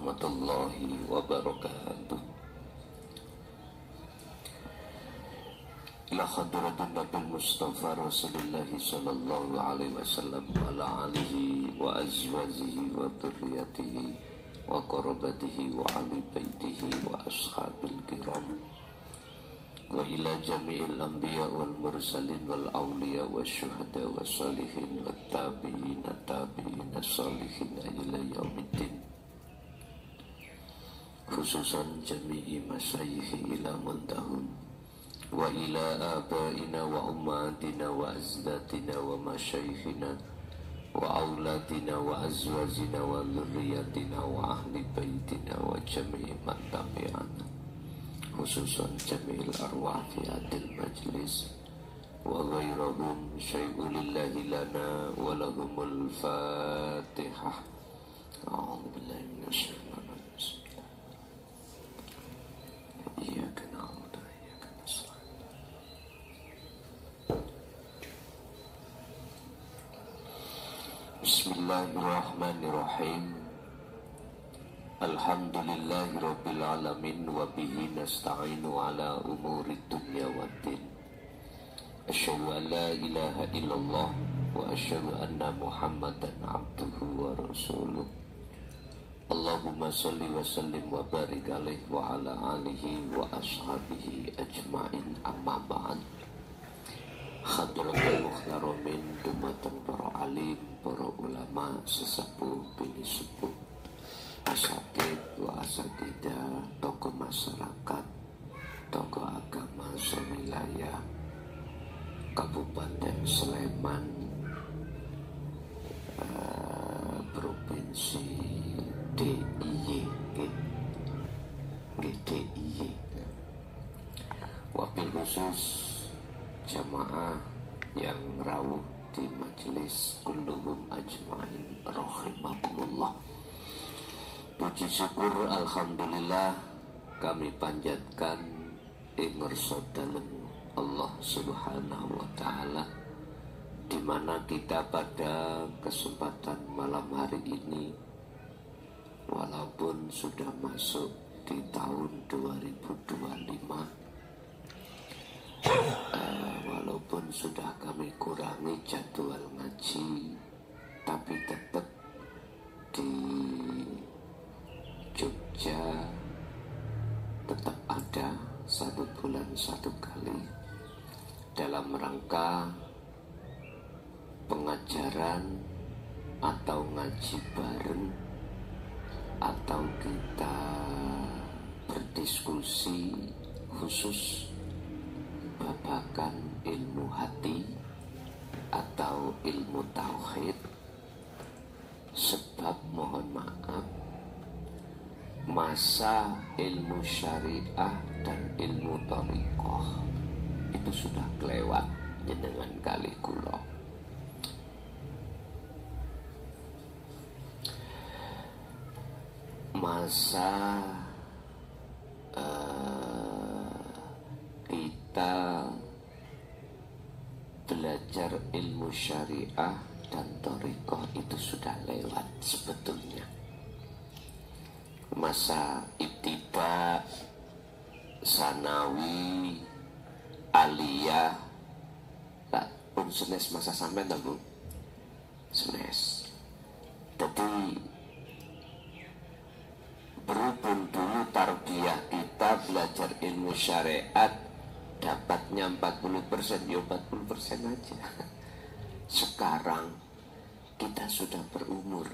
warahmatullahi wabarakatuh. Ila hadratin Nabil Mustafa Rasulullah sallallahu alaihi wasallam wa ala alihi wa azwajihi wa dhurriyyatihi wa qarabatihi wa ahli baitihi wa ashabil kiram wa ila jami'il anbiya wal mursalin wal awliya wa syuhada wa salihin wa tabi'ina salihin ila yaumiddin, khususan jami'i masyayikhi ila muntahun wa ila abaina wa ummatina wa azdatina wa masyayikhina wa auladina wa azwajina wa dhurriyyatina wa ahli baitina wa jami'i man tabi'ana, khususan jami'il arwah fi adil majlis wa ghairahum syai'u lillahi lana wa lahumul fatihah. A'udhu billahi minasyaitanir rajim. Iyyaka na'budu wa iyyaka nasta'in. Bismillahirrahmanirrahim. Alhamdulillahi rabbil alamin wa bihi nasta'inu ala umuri dunya waddin. Asyhadu an la ilaha illallah wa asyhadu anna Muhammadan abduhu wa rasuluh. Allahumma salli wa sallim wa barik alaihi wa ala alihi wa ashabihi ajma'in, amma ba'd. Hadratul muhtaramin, dumatan para alim, para ulama, sesepuh, bini sepuh, asatid wa asatidah, tokoh masyarakat, tokoh agama sewilayah Kabupaten Sleman, Provinsi DIY, DIY. Wabil khusus jamaah yang rawuh di majelis kulluhum ajma'in rahimahumullah. Puji syukur alhamdulillah kami panjatkan ing ngarsa dalem Allah Subhanahu wa taala, di mana kita pada kesempatan malam hari ini, walaupun sudah masuk di tahun 2025, walaupun sudah kami kurangi jadwal ngaji, tapi tetap di Jogja tetap ada 1 bulan 1 kali dalam rangka pengajaran atau ngaji bareng, atau kita berdiskusi khusus babakan ilmu hati atau ilmu tauhid. Sebab mohon maaf, masa ilmu syariah dan ilmu thariqah itu sudah kelewat jenengan kali kula. Masa kita belajar ilmu syariah dan thariqah itu sudah lewat sebetulnya. Masa ibtida, sanawi, aliyah, tak pun senes masa sampai tak bu? Senes. Jadi berhubung dulu tarbiyah kita belajar ilmu syariat dapatnya 40%, ya 40% aja. Sekarang kita sudah berumur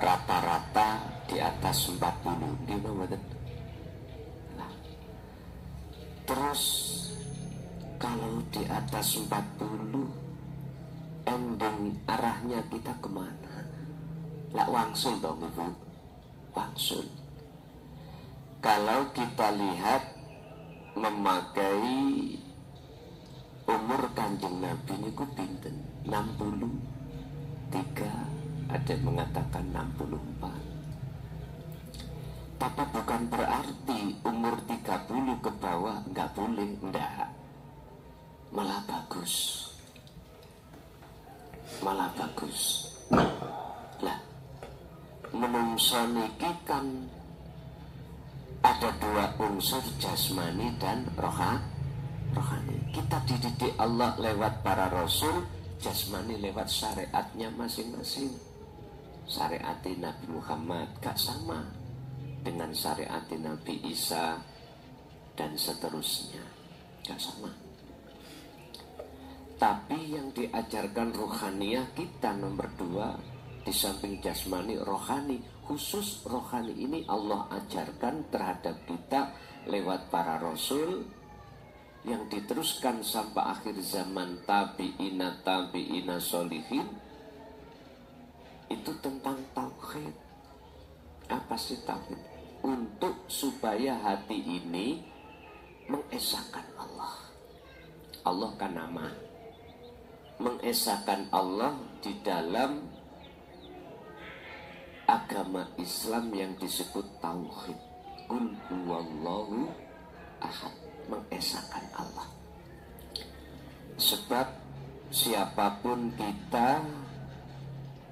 rata-rata di atas 40. Nah, terus kalau di atas 40 ending arahnya kita kemana? Lah wangsul dong ibu, wangsul. Kalau kita lihat memakai umur Kanjeng Nabi niku pinten? 63, ada yang mengatakan 64. Tapi bukan berarti umur 30 ke bawah nggak boleh, enggak. Malah bagus. menungso niki kan ada dua unsur, jasmani dan rohani. Kita dididik Allah lewat para rasul, jasmani lewat syariatnya masing-masing. Syariat Nabi Muhammad gak sama dengan syariat Nabi Isa dan seterusnya, gak sama. Tapi yang diajarkan rohaniyah kita nomor 2, di samping jasmani, rohani. Khusus rohani ini Allah ajarkan terhadap kita lewat para rasul, yang diteruskan sampai akhir zaman, tabi'ina solihin. Itu tentang tauhid. Apa sih tauhid? Untuk supaya hati ini mengesahkan Allah. Allah kan nama. Mengesahkan Allah di dalam agama Islam yang disebut tauhid. Qul huwallahu ahad. Mengesahkan Allah. Sebab siapapun kita,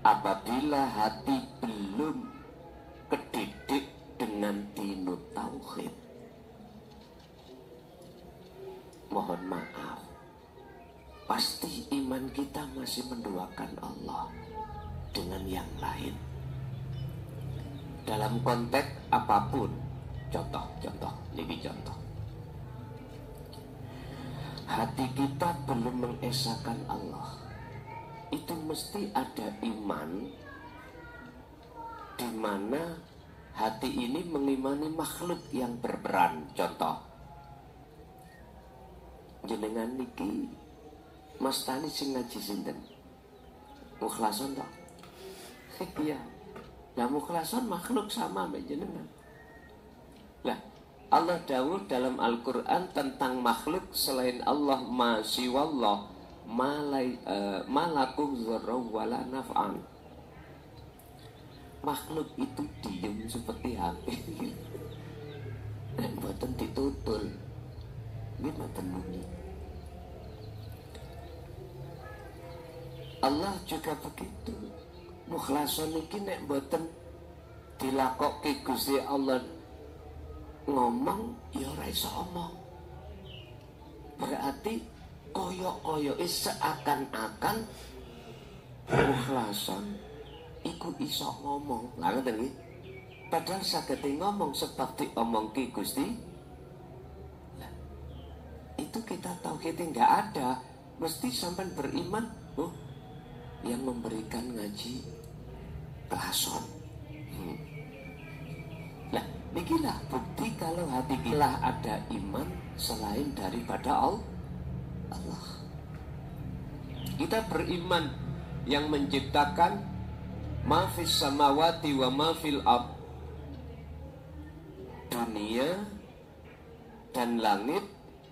apabila hati belum kedidik dengan dinut tauhid, mohon maaf, pasti iman kita masih menduakan Allah dengan yang lain. Dalam konteks apapun, contoh, ini contoh. Hati kita belum mengesahkan Allah, itu mesti ada iman di mana hati ini mengimani makhluk yang berperan. Contoh, jenengan niki Mas Tani sing ngaji sinten? Mukhlason toh? Iya. Lah mukhlason makhluk sama mbek jenengan. Lah Allah dawuh dalam Al-Quran tentang makhluk selain Allah, ma siwallah malakum dzarraw wala naf'an. Makhluk itu diem seperti HP. Dan mboten ditutul. Nggih mboten bunyi. Allah juga begitu. Mukhlason iki nek mboten dilakokke Gusti Allah ngomong, ya ora iso omong. Berarti koyo-koyo seakan-akan mukhlason iku iso ngomong. Lah ngoten nggih. Padahal saged ngomong sebab diomongke Gusti. Lah itu kita tauhid enggak ada. Mesti sampean beriman, oh yang memberikan ngaji klason. Nah, inilah bukti kalau hati kita ada iman selain daripada Allah. Kita beriman yang menciptakan ma fis samawati wa ma fil ard, dunia dan langit,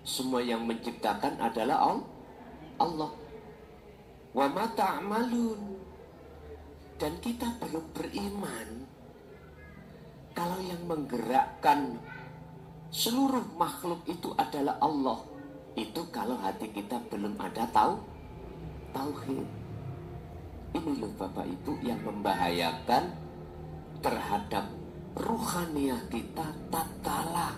semua yang menciptakan adalah Allah. Wa ma ta'malun, dan kita belum beriman kalau yang menggerakkan seluruh makhluk itu adalah Allah. Itu kalau hati kita belum ada tauhid. Ini loh Bapak Ibu yang membahayakan terhadap ruhaniyah kita tatkala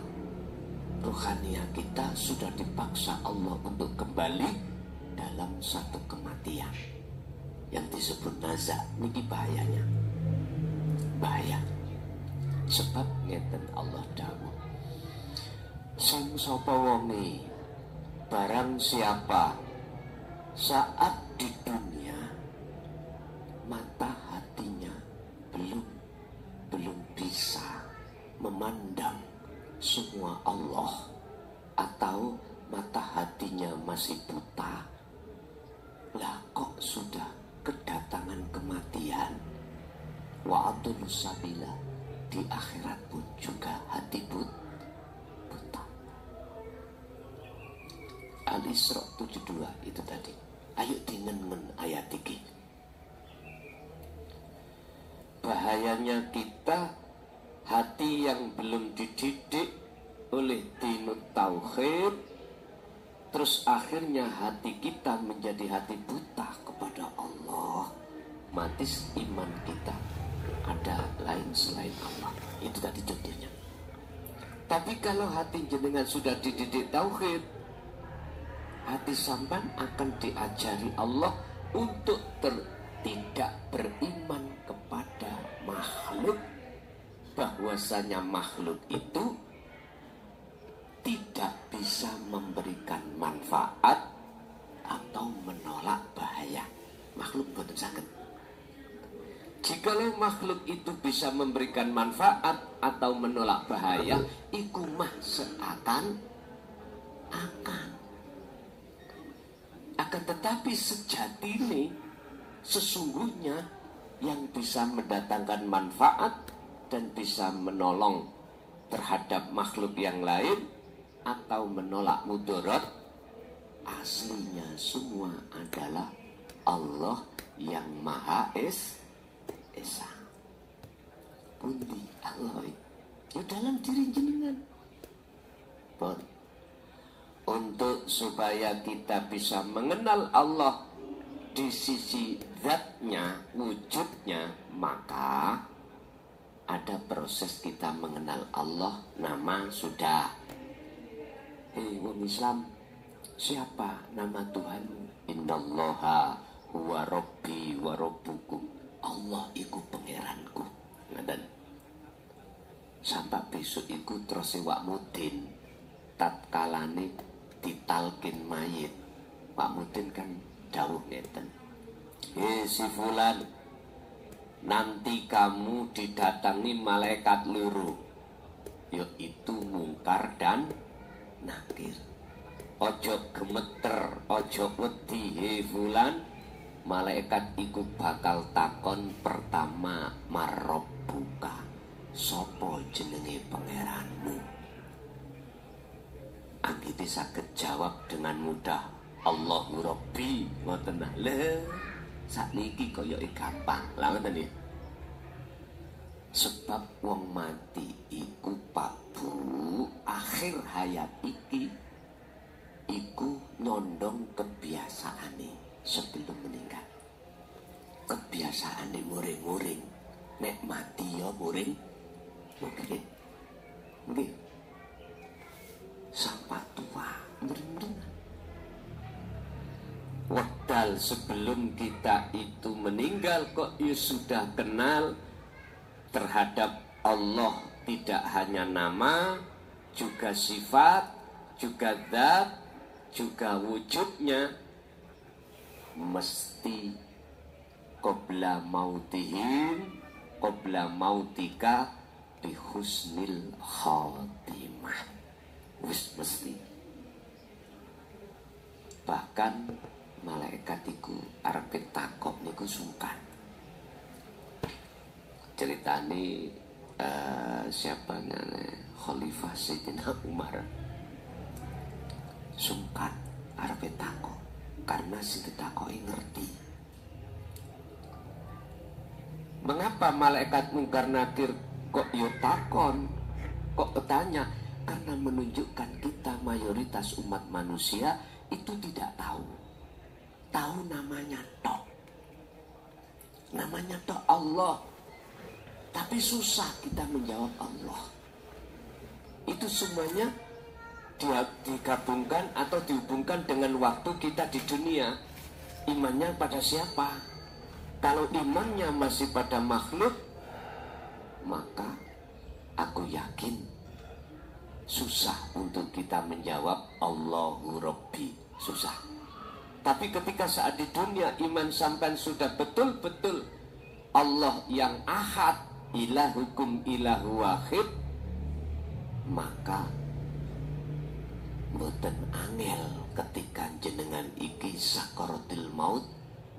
ruhaniyah kita sudah dipaksa Allah untuk kembali dalam satu kematian yang disebut nazak. Ini bahayanya, bahaya. Sebab ngeten Allah dawuh, sing sapa wonge barang siapa saat di dunia mata hatinya belum bisa memandang semua Allah, atau mata hatinya masih buta, lah kok sudah kedatangan kematian, wa adulus sabila, di akhirat pun juga hati buta. Al-Isra 72 itu tadi. Ayo dinenmen ayat ini. Bahayanya kita hati yang belum dididik oleh dinut tauhid, terus akhirnya hati kita menjadi hati buta kepada Allah. Matis iman kita ada lain selain Allah. Itu tadi contohnya. Tapi kalau hati jenengan sudah dididik tauhid, hati sampan akan diajari Allah untuk tidak beriman kepada makhluk, bahwasanya makhluk itu tidak bisa memberikan manfaat atau menolak bahaya. Makhluk boten saged. Jikalau makhluk itu bisa memberikan manfaat atau menolak bahaya, iku mah seakan-akan. Akan tetapi sejatine, sesungguhnya yang bisa mendatangkan manfaat dan bisa menolong terhadap makhluk yang lain atau menolak mudarat, aslinya semua adalah Allah yang Maha Esa. Pundi Allah itu dalam diri jenengan. Untuk supaya kita bisa mengenal Allah di sisi zatnya, wujudnya, maka ada proses kita mengenal Allah. Nama sudah. Wong Islam, siapa nama Tuhanmu? Innallaha huwa rabbi wa rabbukum. Allah iku pangeranku. Ngaten. Sampai besok iku terus wak mudin tatkalane ditalkin mayit. Pak Mudin kan dawuh ngeten. Si fulan, nanti kamu didatangi malaikat loro, yaitu Mungkar dan Nakir. Ojo gemeter, ojo wedi, fulan, malaikat iku bakal takon pertama, marabbuka, sopo jenenge pangeranmu. Anggite saged jawab dengan mudah, Allahu Rabbi. Ngoten lho. Sakniki koyoke gampang. Lah ngoten nggih. Sebab wong mati iku Pak Bu, akhir hayat iki iku nyondong kebiasaane sebelum meninggal. Kebiasaane muring-muring. Nek mati ya muring. Muring. Nggih. Sampai tua muring-muring. Wedal sebelum kita itu meninggal kok ya sudah kenal terhadap Allah, tidak hanya nama, juga sifat, juga zat, juga wujudnya. Mesti qabla mautihim, qabla mautika bihusnil khatimah. Mesti. Bahkan malaikat iku arep takok niku sungkan. Ceritane siapa namanya Khalifah Sayyidina Umar sungkan arep takok karena sing ditakoki ngerti. Mengapa malaikat Mungkar Nakir kok yo takon, kok bertanya? Karena menunjukkan kita mayoritas umat manusia itu tidak tahu. Tahu namanya tok. Namanya tok Allah. Tapi susah kita menjawab Allah. Itu semuanya digabungkan atau dihubungkan dengan waktu kita di dunia. Imannya pada siapa? Kalau imannya masih pada makhluk, maka aku yakin susah untuk kita menjawab Allahu Rabbi. Susah. Tapi ketika saat di dunia iman sampai sudah betul-betul Allah yang ahad, ilahukum ilahu wahid, maka mboten angel ketika jenengan iki sakaratil maut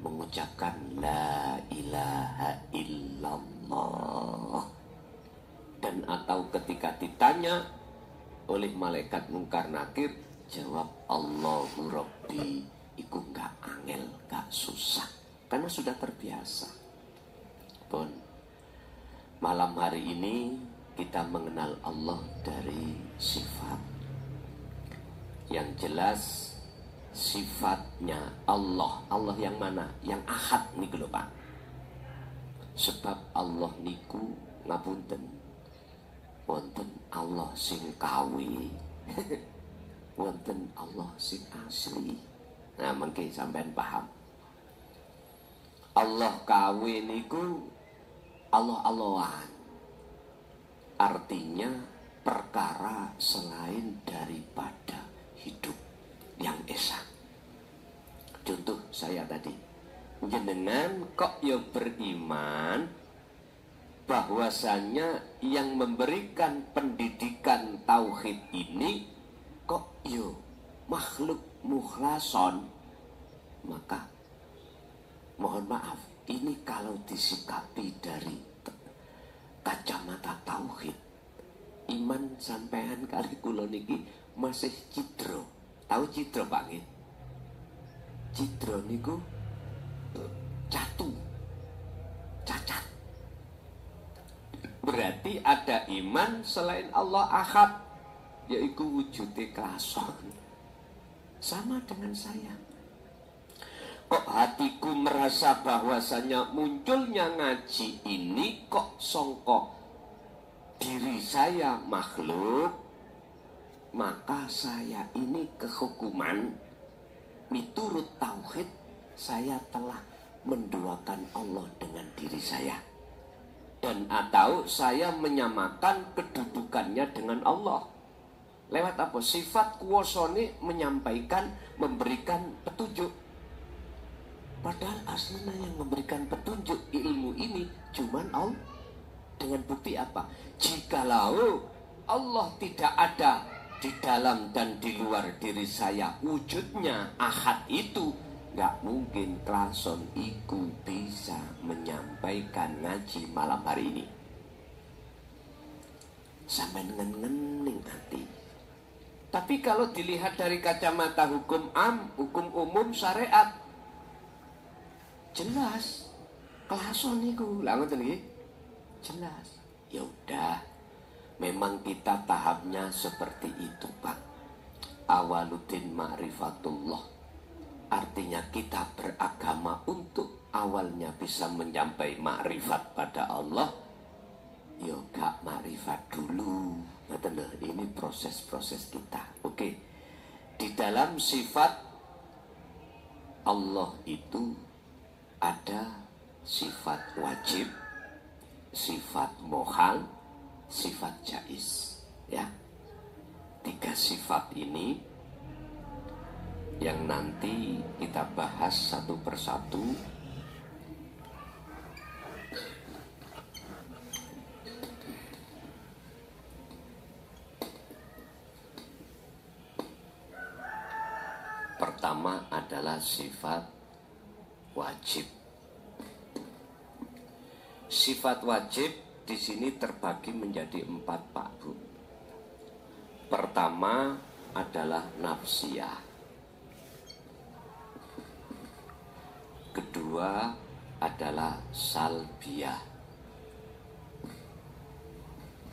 mengucapkan la ilaha illallah. Dan atau ketika ditanya oleh malaikat Mungkar Nakir, jawab Allahu Rabbi. Iku gak angel, gak susah, karena sudah terbiasa. Pun malam hari ini kita mengenal Allah dari sifat. Yang jelas sifatnya Allah. Allah yang mana? Yang ahad nih lho Pak. Sebab Allah niku ngapunten, wonten Allah sing kawi, wonten Allah sing asli. Nah, mengke sampean paham. Allah kawi niku Allah-Allahan. Artinya perkara selain daripada hidup yang esa. Contoh saya tadi, jenengan kok ya beriman bahwasanya yang memberikan pendidikan tauhid ini kok yo makhluk mukhlason, maka mohon maaf, ini kalau disikapi dari kacamata tauhid, iman sampean kali kula niki masih cidro. Tahu cidro Pak nggih? Cidro niku cacat. Berarti ada iman selain Allah ahad, yaitu wujudnya klason. Sama dengan saya. Kok hatiku merasa bahwasanya munculnya ngaji ini kok songkok diri saya makhluk, maka saya ini kehukuman miturut tauhid saya telah menduakan Allah dengan diri saya. Dan atau saya menyamakan kedudukannya dengan Allah. Lewat apa? Sifat kuwasane menyampaikan, memberikan petunjuk. Padahal aslinya yang memberikan petunjuk ilmu ini cuman Allah. Dengan bukti apa? Jikalau Allah tidak ada di dalam dan di luar diri saya, wujudnya ahad itu, gak mungkin klason iku bisa menyampaikan ngaji malam hari ini. Sampai ngening hati. Tapi kalau dilihat dari kacamata hukum hukum umum syariat, jelas klason iku. Lah ngoten nggih? Jelas. Ya udah. Memang kita tahapnya seperti itu, Pak. Awaluddin ma'rifatullah. Artinya kita beragama untuk awalnya bisa menyampaikan makrifat pada Allah. Ya gak makrifat dulu. Ini proses-proses kita. Oke. Di dalam sifat Allah itu ada sifat wajib, sifat mohal, sifat jaiz. Ya. 3 sifat ini yang nanti kita bahas satu persatu. Pertama adalah sifat wajib. Sifat wajib di sini terbagi menjadi 4, Pak Bu. Pertama adalah nafsiyah. Kedua adalah salbiyah.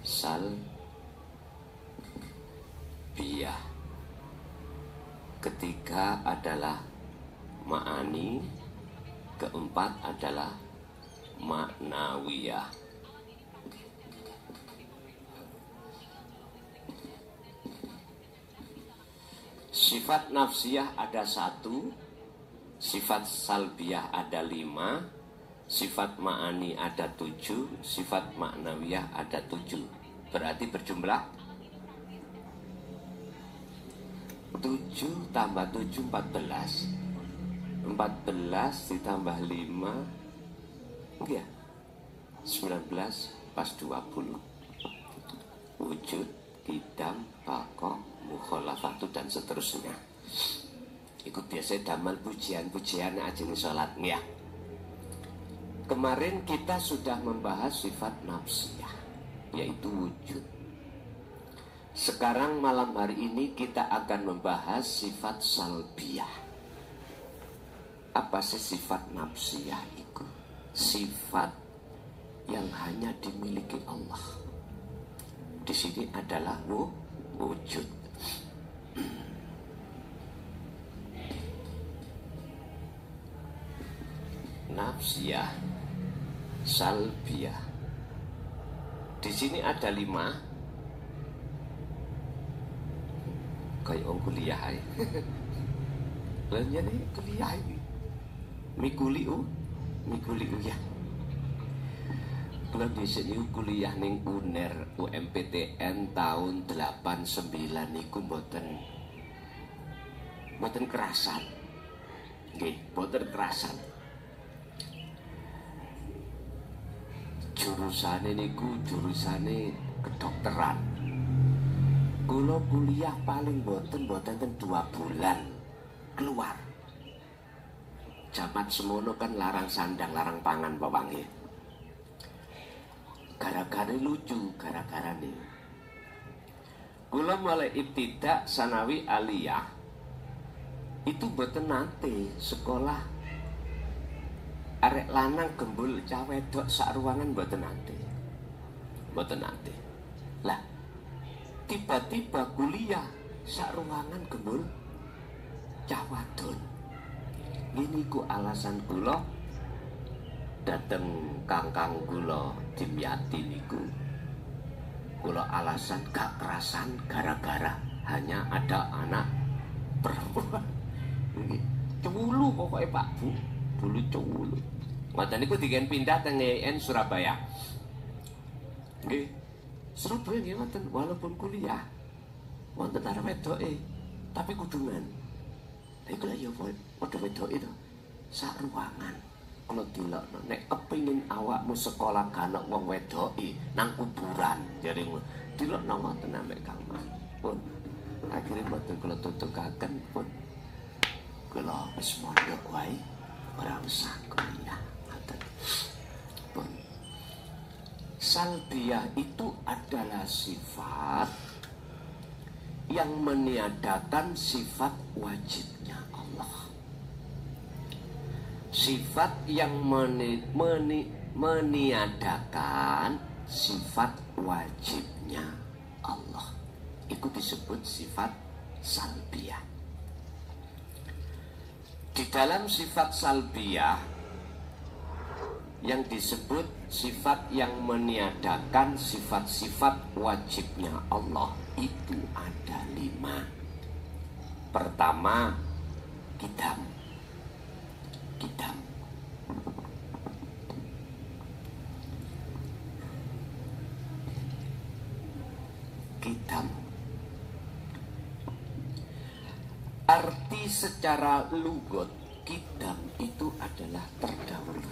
Salbiyah. Ketiga adalah ma'ani. Keempat adalah maknawiyah. Sifat nafsiyah ada 1, sifat salbiyah ada 5, sifat ma'ani ada 7, sifat maknawiyah ada 7. Berarti berjumlah 7 tambah 7 14. 14 ditambah 5 ya 19 pas 20. Wujud, kidam, bakok, mukhalafatu dan seterusnya. Ikut biasa damal pujian-pujian ajeng sholat ya. Kemarin kita sudah membahas sifat nafsiyah, yaitu wujud. Sekarang malam hari ini kita akan membahas sifat salbiyah. Apa sih sifat nafsiyah itu? Sifat yang hanya dimiliki Allah. Di sini adalah wujud. Nafsiyah, salbiyah. Di sini ada 5. Kayak orang kuliah ya. Lalu jadi kuliah ini. Mikuliu ya. Kalau di sini kuliah ning UNER UMPTN tahun 89 niku mboten kerasan. Nggih, mboten kerasan. Jurusane niku jurusane kedokteran. Kula kuliah paling mboten 2 bulan keluar. Jaman semono kan larang sandang, larang pangan Bapak nggih. Gara-gara lucu, gara-gara nih. Kula mulai ibtidak sanawi aliyah itu mboten nate sekolah arek lanang gembul cah wedok sak ruangan mboten nate. Mboten nate. Lah tiba-tiba kuliah sak ruangan gembul cah wadon. Ini ku alasan kula dateng kangkang kula Dimyati niku. Kula alasan gak kerasan gara-gara hanya ada anak perempuan. Nggih, cewulu pokoknya Pak Bu, dulu cewulu. Ngoten niku digen pindah teng EN Surabaya. Nggih. Surabaya nggih ngoten, walaupun kuliah wonten arep wedoke, tapi kudungan. Lha iku lha ya padha wedoke to. Sak ruangan. Kalau dilokno nek kepingin awakmu sekolah gak wong wedoke nang kuburan, jare dilokno ngoten ambek Kang Mas. Pun akhire mboten kula tutukaken pun. Kula wis mondok wae ora usah kuliah. Ngoten. Pun salbiyah itu adalah sifat yang meniadakan sifat wajibnya Allah. Sifat yang meniadakan sifat wajibnya Allah. Itu disebut sifat salbiyah. Di dalam sifat salbiyah yang disebut sifat yang meniadakan sifat-sifat wajibnya Allah itu ada 5. Pertama, qidam. Arti secara lugot qidam itu adalah terdahulu.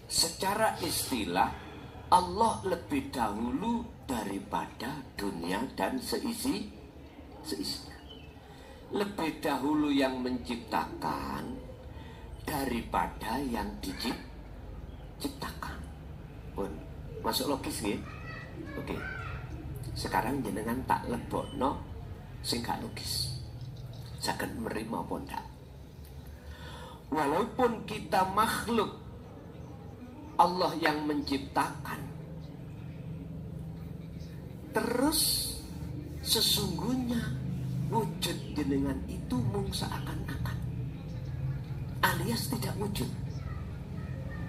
Secara istilah Allah lebih dahulu daripada dunia dan seisinya. Lebih dahulu yang menciptakan daripada yang diciptakan. Pun masuk logis nggih? Oke. Sekarang jenengan tak lebokno sing gak logis. Saged menerima apa ndak? Walaupun kita makhluk Allah yang menciptakan, terus sesungguhnya wujud jenengan itu mung seakan-akan alias tidak wujud.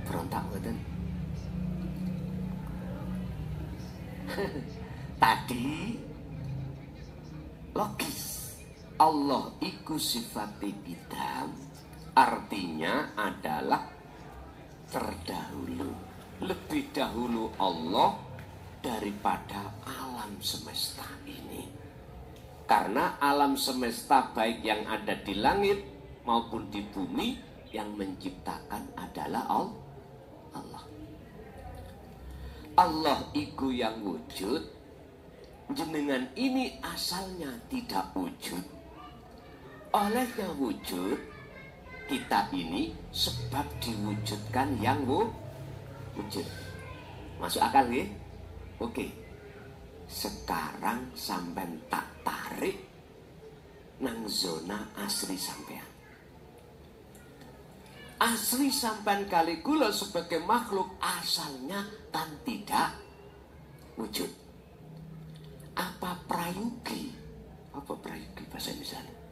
Berontak ngoten. Tadi logis. Allah iku sifat qidam, artinya adalah terdahulu. Lebih dahulu Allah daripada alam semesta ini. Karena alam semesta baik yang ada di langit maupun di bumi yang menciptakan adalah Allah. Allah iku yang wujud. Jenengan ini asalnya tidak wujud. Olehnya wujud, kita ini sebab diwujudkan yang wujud. Masuk akal nggih? Oke. Sekarang sampean tak tarik nang zona asli sampean. Asli sampean kali kula sebagai makhluk asalnya kan tidak wujud. Apa prayogi? Apa prayogi bahasa Indonesia?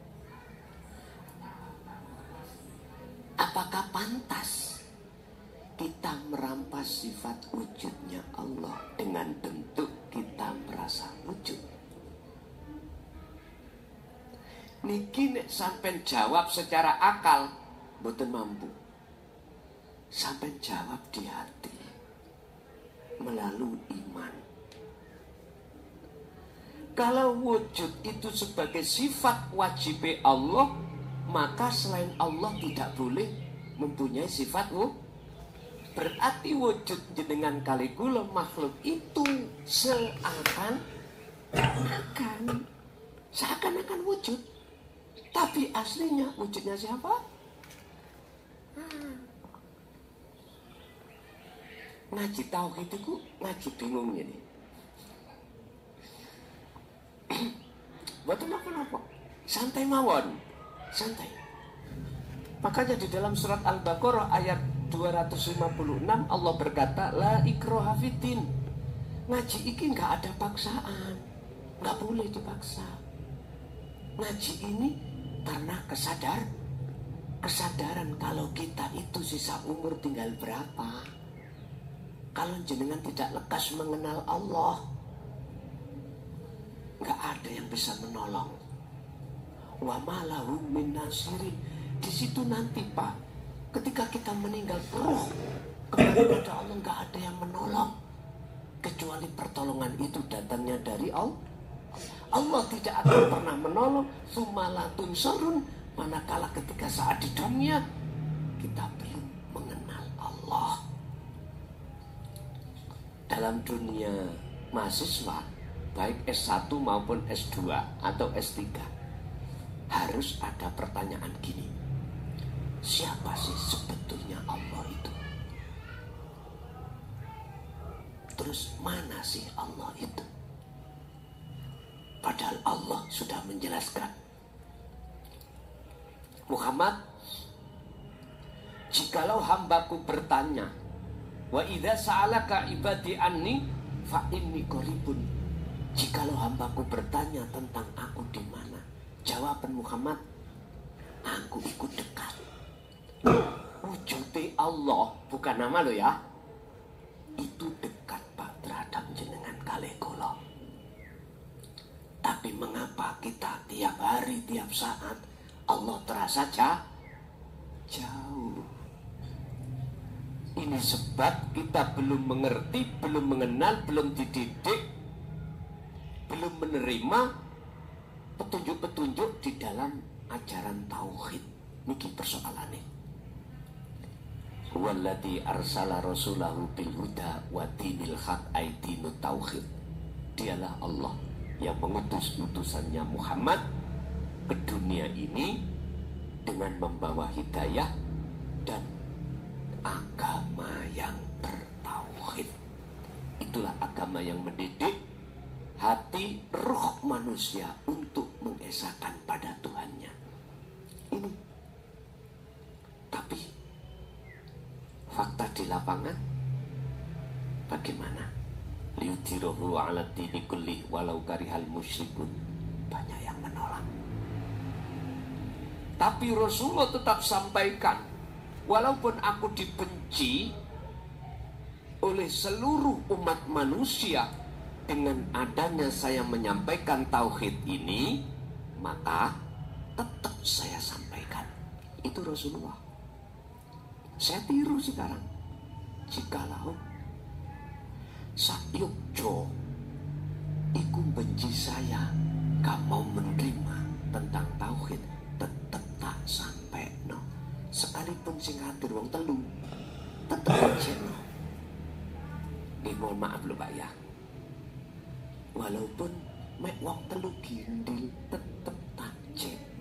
Apakah pantas kita merampas sifat wujudnya Allah dengan bentuk kita merasa wujud. Niki nek sampean jawab secara akal mboten mampu. Sampean jawab di hati melalui iman. Kalau wujud itu sebagai sifat wajib Allah, maka selain Allah tidak boleh mempunyai sifat wujud. Berarti wujud jenengan kali kula makhluk itu seakan-akan wujud. Tapi aslinya wujudnya siapa? Ngaji tauhid itu ngaji bingung ini. Betul apa? Santai mawon. Santai. Makanya di dalam surat Al-Baqarah ayat 256 Allah berkata la ikraha fiddin. Ngaji iki enggak ada paksaan. Enggak boleh dipaksa. Ngaji ini karena kesadaran kalau kita itu sisa umur tinggal berapa. Kalau jenengan tidak lekas mengenal Allah, enggak ada yang bisa menolong. Wa ma lahum min nasirin. Di situ nanti Pak, ketika kita meninggal, roh kembali kepada Allah, nggak ada yang menolong kecuali pertolongan itu datangnya dari Allah. Allah tidak akan pernah menolong sumalatun sorun manakala ketika saat di dunia kita belum mengenal Allah. Dalam dunia mahasiswa baik S1 maupun S2 atau S3 harus ada pertanyaan gini. Siapa sih sebetulnya Allah itu? Terus mana sih Allah itu? Padahal Allah sudah menjelaskan. Muhammad, jikalau hambaku bertanya, wa idza sa'alaka ibadi anni fa inni qaribun. Jikalau hambaku bertanya tentang aku di mana? Jawaban Muhammad, aku ikut dekat. Wujudnya Allah bukan nama lo ya. Itu dekat Pak terhadap jenengan kalih kula. Tapi mengapa kita tiap hari tiap saat Allah terasa jauh? Ini sebab kita belum mengerti, belum mengenal, belum dididik, belum menerima petunjuk-petunjuk di dalam ajaran tauhid. Niki persoalannya. Walladzi arsala rasulahu bil huda wa dinil haq aidinut tauhid. Dialah Allah yang mengutus utusannya Muhammad ke dunia ini dengan membawa hidayah dan agama yang bertauhid. Itulah agama yang mendidik hati ruh manusia untuk mengesahkan pada Tuhannya. Ini. Tapi fakta di lapangan bagaimana? Liudhirohu ala dini kulli walau karihal musyrikun. Banyak yang menolak. Tapi Rasulullah tetap sampaikan, walaupun aku dibenci oleh seluruh umat manusia, dengan adanya saya menyampaikan tauhid ini, maka tetap saya sampaikan. Itu Rasulullah. Saya tiru sekarang. Jikalau Sakyukjo iku benci saya, gak mau menerima tentang tauhid, tetap tak sampai no. Sekalipun sing hadir wong telu, tetap aja no. Mohon maaf lho Pak ya. Walaupun mek wong telu gindil, tetap tak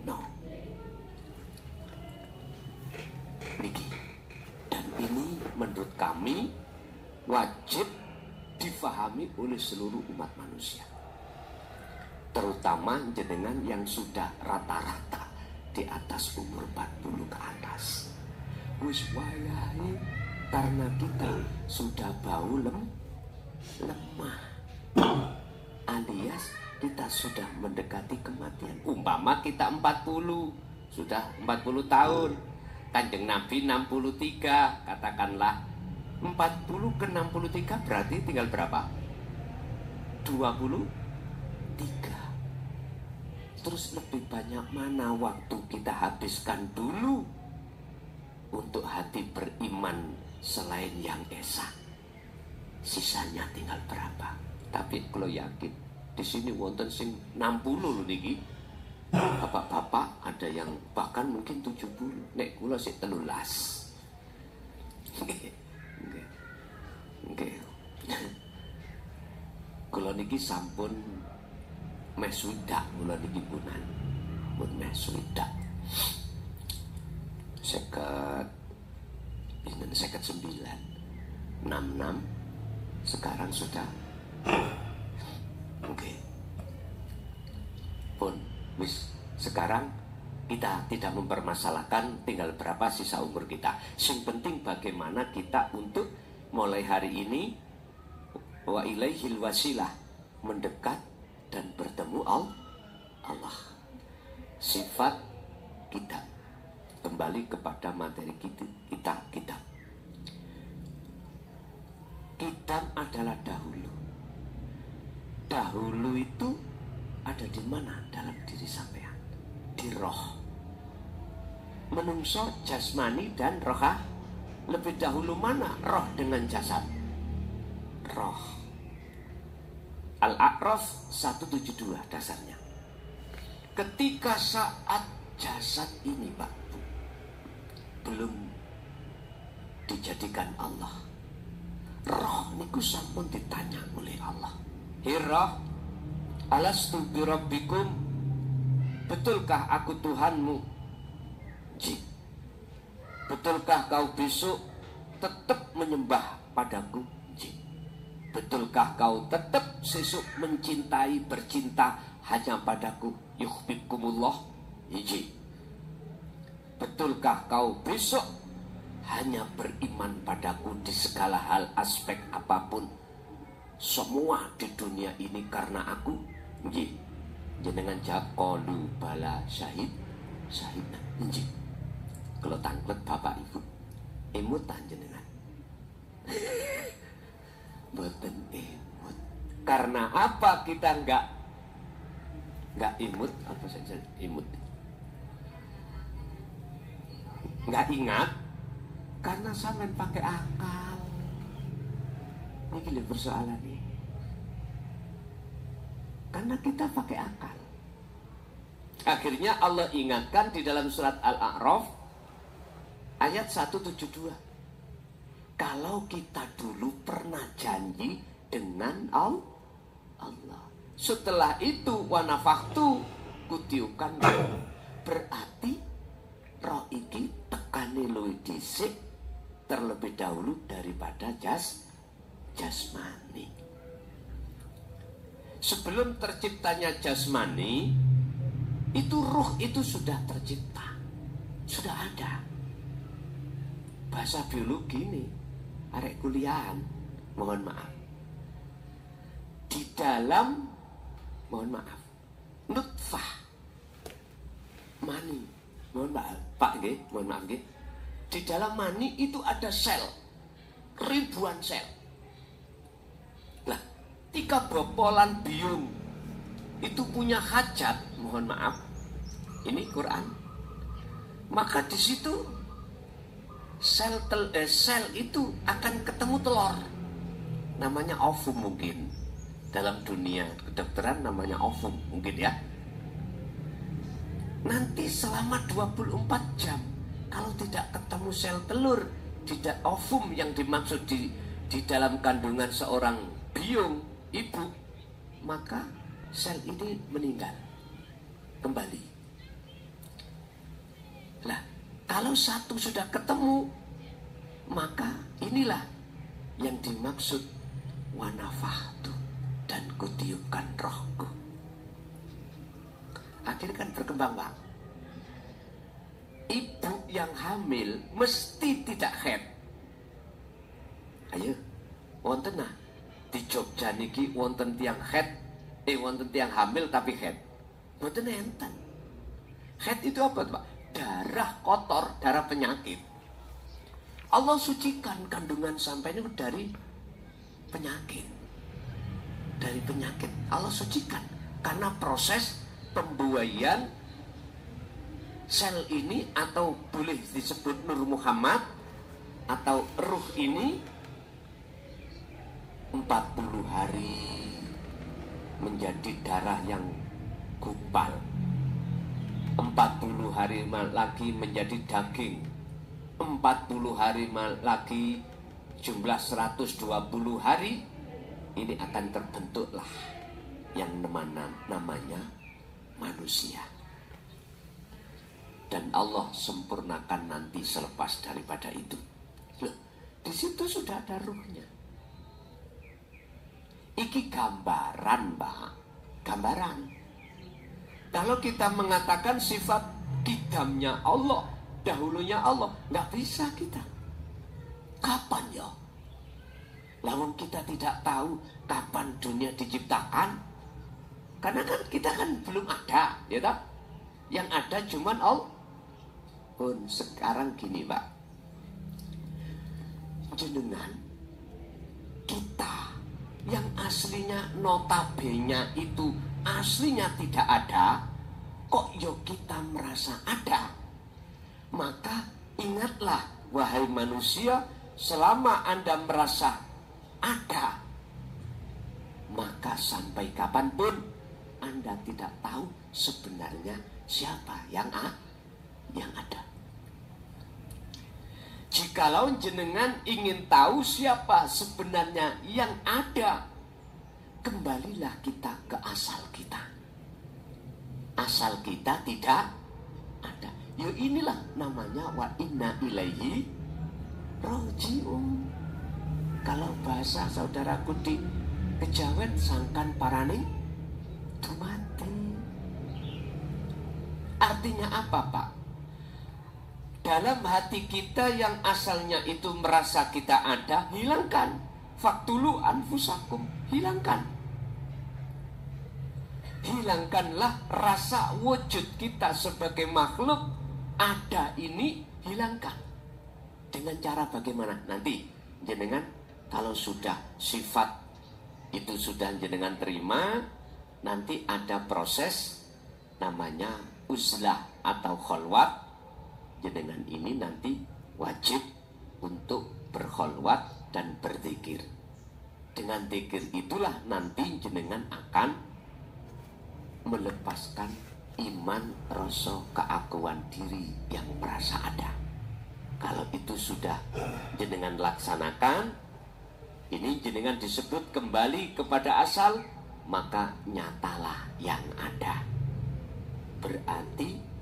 no. Niki. Dan ini menurut kami wajib difahami oleh seluruh umat manusia, terutama jenengan yang sudah rata-rata di atas umur 40 ke atas. Wis wayahe karena kita sudah bau lemah, alias kita sudah mendekati kematian. Umpama kita 40, sudah 40 tahun, Kanjeng Nabi 63, katakanlah 40 ke 63 berarti tinggal berapa? 23. Terus lebih banyak mana waktu kita habiskan dulu untuk hati beriman selain yang esa? Sisanya tinggal berapa? Tapi kalau yakin di sini wonten sing 60 lho niki. Bapak-bapak ada yang bahkan mungkin 70. Nek kula sik 13. Nggih. Kula niki sampun meh swidak kula niki punan. Mun meh swidak. 59. 66 sekarang sudah oke. Pun wis sekarang kita tidak mempermasalahkan tinggal berapa sisa umur kita. Yang penting bagaimana kita untuk mulai hari ini wa ilaihil wasilah, mendekat dan bertemu Allah. Sifat kita kembali kepada materi kita. Kitab adalah dahulu. Dahulu itu ada di mana dalam diri sampean? Di roh. Menungso jasmani dan roha. Lebih dahulu mana roh dengan jasad? Roh. Al-A'raf 172 dasarnya. Ketika saat jasad ini Pak belum dijadikan Allah, roh niku sampun ditanya oleh Allah. Hirah, alastu birabbikum, betulkah aku Tuhanmu? Ji, betulkah kau besok tetap menyembah padaku? Ji, betulkah kau tetap sesuk mencintai, bercinta hanya padaku? Yuhibbukumullah. Ji, betulkah kau besok hanya beriman padaku di segala hal aspek apapun? Semua di dunia ini karena aku. Nggih. Jenengan jawab qalu bala syahid. Nggih. Kalau tanglet Bapak Ibu emut jenengan. Mboten emut. Karena apa kita enggak imut? Apa saja imut? Enggak ingat karena sampean pakai akal. Ini lho persoalan nih. Karena kita pakai akal. Akhirnya Allah ingatkan di dalam surat Al-A'raf ayat 172. Kalau kita dulu pernah janji dengan Allah. Setelah itu wa nafakhtu kutiukan, berarti roh iki tekane luwih dhisik terlebih dahulu daripada jasmani. Sebelum terciptanya jasmani, itu ruh itu sudah tercipta, sudah ada. Bahasa biologi nih, arek kuliahan, mohon maaf. Di dalam, mohon maaf, nutfah, mani, mohon maaf, Pak nggih, mohon maaf nggih. Di dalam mani itu ada sel, ribuan sel. Lah, ketika bopolan biung itu punya hajat, mohon maaf, ini Quran. Maka di situ sel itu akan ketemu telur. Namanya ovum mungkin. Dalam dunia kedokteran namanya ovum mungkin ya. Nanti selama 24 jam kalau tidak ketemu sel telur, tidak ovum yang dimaksud di dalam kandungan seorang biung ibu, maka sel ini meninggal kembali. Lah, kalau satu sudah ketemu, maka inilah yang dimaksud wanafahtu, dan kutiupkan rohku. Akhirnya kan berkembang Pak. Ibu yang hamil mesti tidak haid. Ayo, wonten nah di Jogja niki wonten tiang haid, wonten tiang hamil tapi haid. Wonten enten. Haid itu apa Pak? Darah kotor, darah penyakit. Allah sucikan kandungan sampai ini dari penyakit. Dari penyakit Allah sucikan. Karena proses pembuaian sel ini, atau boleh disebut Nur Muhammad atau ruh ini 40 hari menjadi darah yang gupal, 40 hari lagi menjadi daging, 40 hari lagi jumlah 120 hari ini akan terbentuklah yang namanya manusia. Dan Allah sempurnakan nanti selepas daripada itu. Loh, di situ sudah ada ruhnya. Iki gambaran, Pak. Gambaran. Kalau kita mengatakan sifat kidamnya Allah, dahulunya Allah, nggak bisa kita. Kapan ya? Lalu kita tidak tahu kapan dunia diciptakan. Karena kan kita kan belum ada, ya tak? Yang ada cuman Allah. Pun sekarang gini, Pak. Jenengan kita yang aslinya notabene itu aslinya tidak ada, kok yo kita merasa ada. Maka ingatlah wahai manusia, selama Anda merasa ada, maka sampai kapanpun Anda tidak tahu sebenarnya siapa yang ada. Jikalau jenengan ingin tahu siapa sebenarnya yang ada, kembalilah kita ke asal kita. Asal kita tidak ada. Ya inilah namanya wa inna ilaihi raji'un. Kalau bahasa saudaraku di Kejawen, sangkan parane dumati. Artinya apa, Pak? Dalam hati kita yang asalnya itu merasa kita ada, hilangkan. Faktulu anfusakum, hilangkan. Hilangkanlah rasa wujud kita sebagai makhluk ada ini, hilangkan. Dengan cara bagaimana? Nanti jenengan kalau sudah sifat itu sudah jenengan terima, nanti ada proses namanya uzlah atau kholwat. Jenengan ini nanti wajib untuk berkholwat dan berzikir. Dengan zikir itulah nanti jenengan akan melepaskan iman, rasa keakuan diri yang merasa ada. Kalau itu sudah jenengan laksanakan, ini jenengan disebut kembali kepada asal, maka nyatalah yang ada. Berarti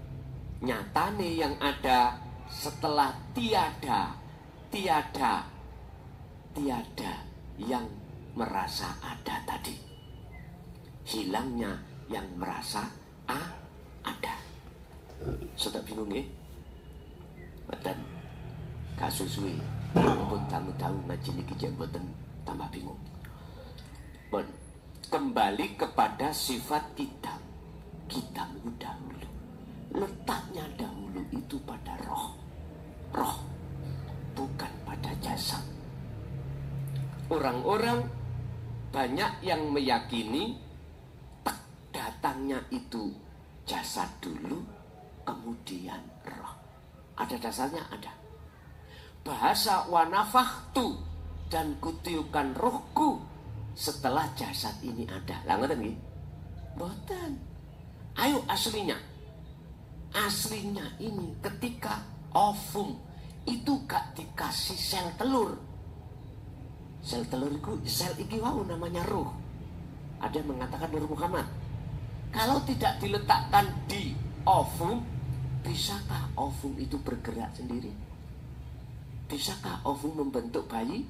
nyatane yang ada setelah tiada yang merasa ada tadi. Hilangnya yang merasa ada. Sudah bingung ya? Dan kasusui pun tamu-tamu ngaji niki jemboten tambah bingung. Bon, kembali kepada sifat kita dahulu. Letaknya dahulu itu pada roh, bukan pada jasad. Orang-orang banyak yang meyakini datangnya itu jasad dulu, kemudian roh. Ada dasarnya, ada. Bahasa wanafahtu, dan kutiukan rohku setelah jasad ini ada. Lah ngoten nggih? Mboten. Ayo aslinya. Aslinya ini ketika ovum itu gak dikasih sel telur. Sel telur itu sel iki wau namanya ruh. Ada yang mengatakan Nur Muhammad. Kalau tidak diletakkan di ovum, bisakah ovum itu bergerak sendiri? Bisakah ovum membentuk bayi?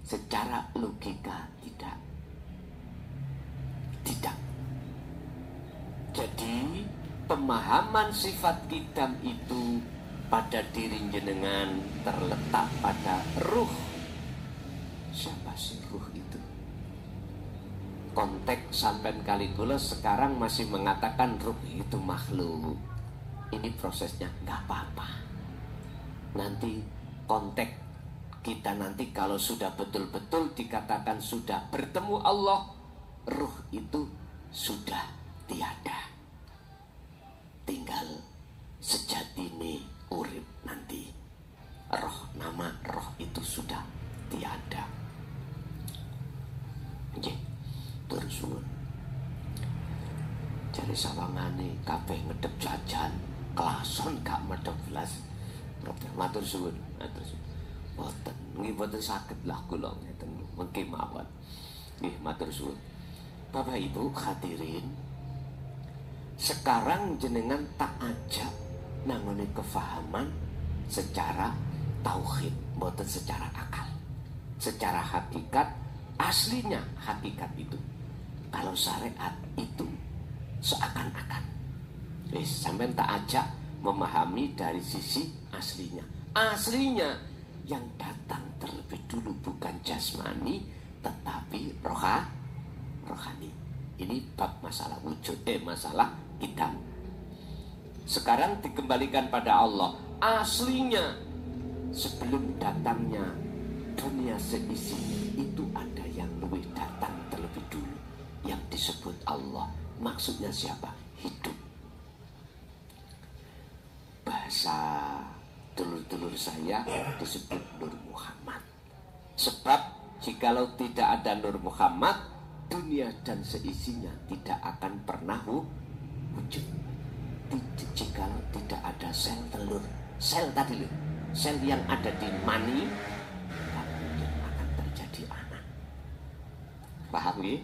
Secara logika tidak. Tidak. Jadi pemahaman sifat kidam itu pada diri jenengan terletak pada ruh. Siapa sih ruh itu? Konteks sampean Kaligula sekarang masih mengatakan ruh itu makhluk. Ini prosesnya nggak apa-apa. Nanti konteks kita nanti kalau sudah betul-betul dikatakan sudah bertemu Allah, ruh itu sudah tiada. Tinggal sejatine urip nanti. Roh, nama roh itu sudah tiada. Nggih, terus suwun. Jare sawangane kabeh ngedep jajan, kelason gak medhep blas. Matur suwun, matur suwun. Boten, nggih boten saged lah kula ngeten mengki mawon. Nggih matur suwun. Bapak Ibu hadirin, sekarang jenengan tak ajak nangone kefahaman secara tauhid, boten secara akal. Secara hakikat, aslinya hakikat itu. Kalau syariat itu seakan-akan. Sampean tak ajak memahami dari sisi aslinya. Aslinya yang datang terlebih dulu bukan jasmani tetapi rohani. Ini bab masalah wujud, masalah hitam. Sekarang dikembalikan pada Allah. Aslinya sebelum datangnya dunia seisinya itu ada yang lebih datang terlebih dulu, yang disebut Allah. Maksudnya siapa? Hidup. Bahasa dulur-dulur saya disebut Nur Muhammad. Sebab jikalau tidak ada Nur Muhammad, dunia dan seisinya tidak akan pernah wujud. Jikalau tidak ada sel telur, sel tadi loh, sel yang ada di mani, tak mungkin akan terjadi anak. Paham ya?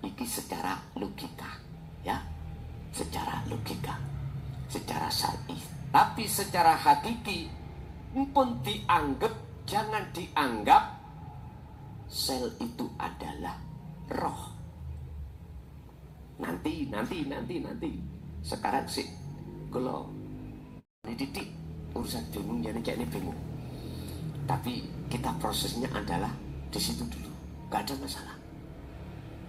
Iki secara logika, ya, secara logika, secara syar'i. Tapi secara hakiki, pun dianggap, jangan dianggap sel itu adalah roh. Nanti. Sekarang sih, kalau ini titik urusan bingung, jadi kayak ini bingung. Tapi kita prosesnya adalah di situ dulu, gak ada masalah.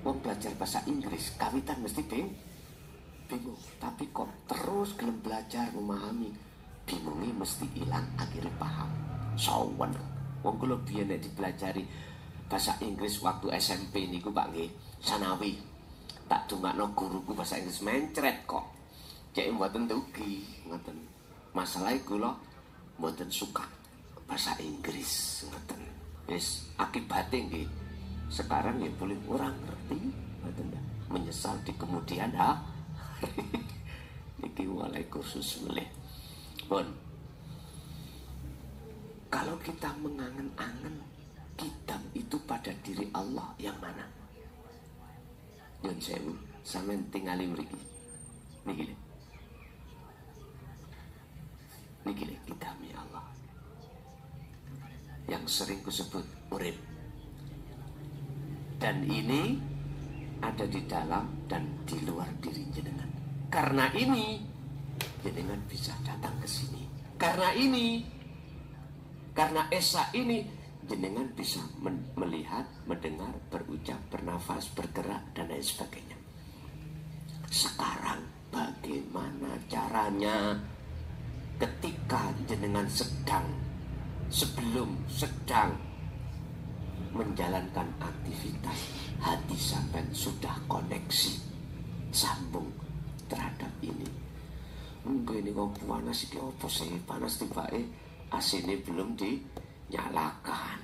Wong belajar bahasa Inggris, kawitan mesti bingung. Tapi kok terus gelem belajar memahami, bingungnya mesti hilang, akhirnya paham. Sawan. Wong kula biyen nek dipelajari bahasa Inggris waktu SMP niku Pak nggih, sanawi. Tak dongakno guruku bahasa Inggris mencret kok. Cek mboten dugi, ngoten. Masalahe kula mboten suka bahasa Inggris, ngoten. Wis akibate nggih. Sekarang ya boleh orang ngerti, ngoten. Menyesal di kemudian hari. Niki mulai kursus meleh. Pun kalau kita mengangen-angen kitab itu pada diri Allah yang mana? Yon sewu, sampeyan tingali mriki. Niki kitab Allah. Yang sering kusebut urip. Dan ini ada di dalam dan di luar diri jenengan. Karena ini jenengan bisa datang ke sini. Karena esa ini jenengan bisa melihat, mendengar, berucap, bernafas, bergerak dan lain sebagainya. Sekarang bagaimana caranya ketika jenengan sebelum sedang menjalankan aktivitas, hati sampai sudah koneksi, sambung terhadap ini. Mungkin ini kok panas, ini apa sih panas tiba-tiba AC-nya belum dinyalakan.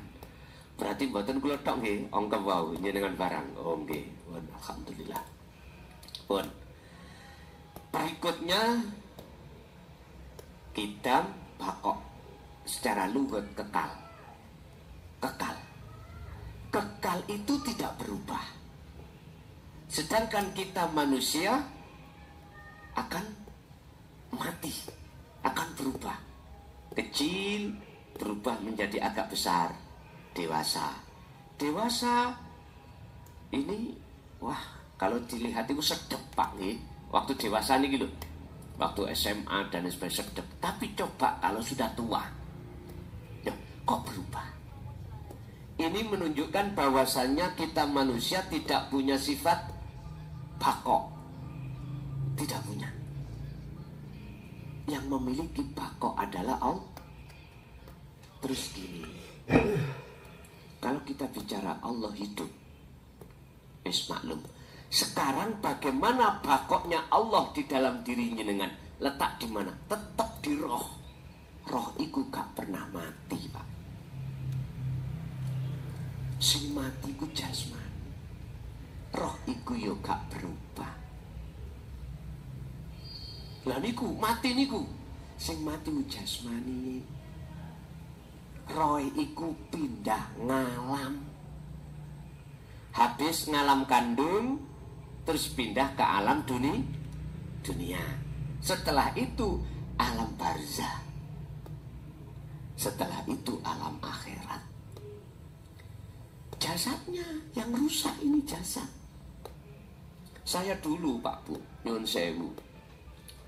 Berarti mboten kula tok nggih angka wau njenengan barang. Oh nggih, alhamdulillah. Pun berikutnya kita bakok secara lugat kekal. Kekal itu tidak berubah. Sedangkan kita manusia akan mati, akan berubah. Kecil berubah menjadi agak besar, dewasa ini wah kalau dilihat itu sedep Pak nih. Waktu dewasa nih gitu, waktu SMA dan sebagainya sedep. Tapi coba kalau sudah tua, ya, kok berubah? Ini menunjukkan bahwasannya kita manusia tidak punya sifat bakok, tidak punya. Yang memiliki bakok adalah Terus gini, kalau kita bicara Allah hidup, maklum. Sekarang bagaimana bakoknya Allah di dalam diri jenengan? Letak di mana? Tetap di roh. Roh iku gak pernah mati, Pak. Sing mati ku jasmani. Roh iku yo gak berubah. Lah niku mati niku. Sing mati ku jasmani. Roh iku pindah ngalam. Habis ngalam kandung, terus pindah ke alam dunia. Setelah itu alam barzah. Setelah itu alam akhirat. Jasadnya yang rusak ini jasad. Saya dulu Pak Bu, nyun sewu,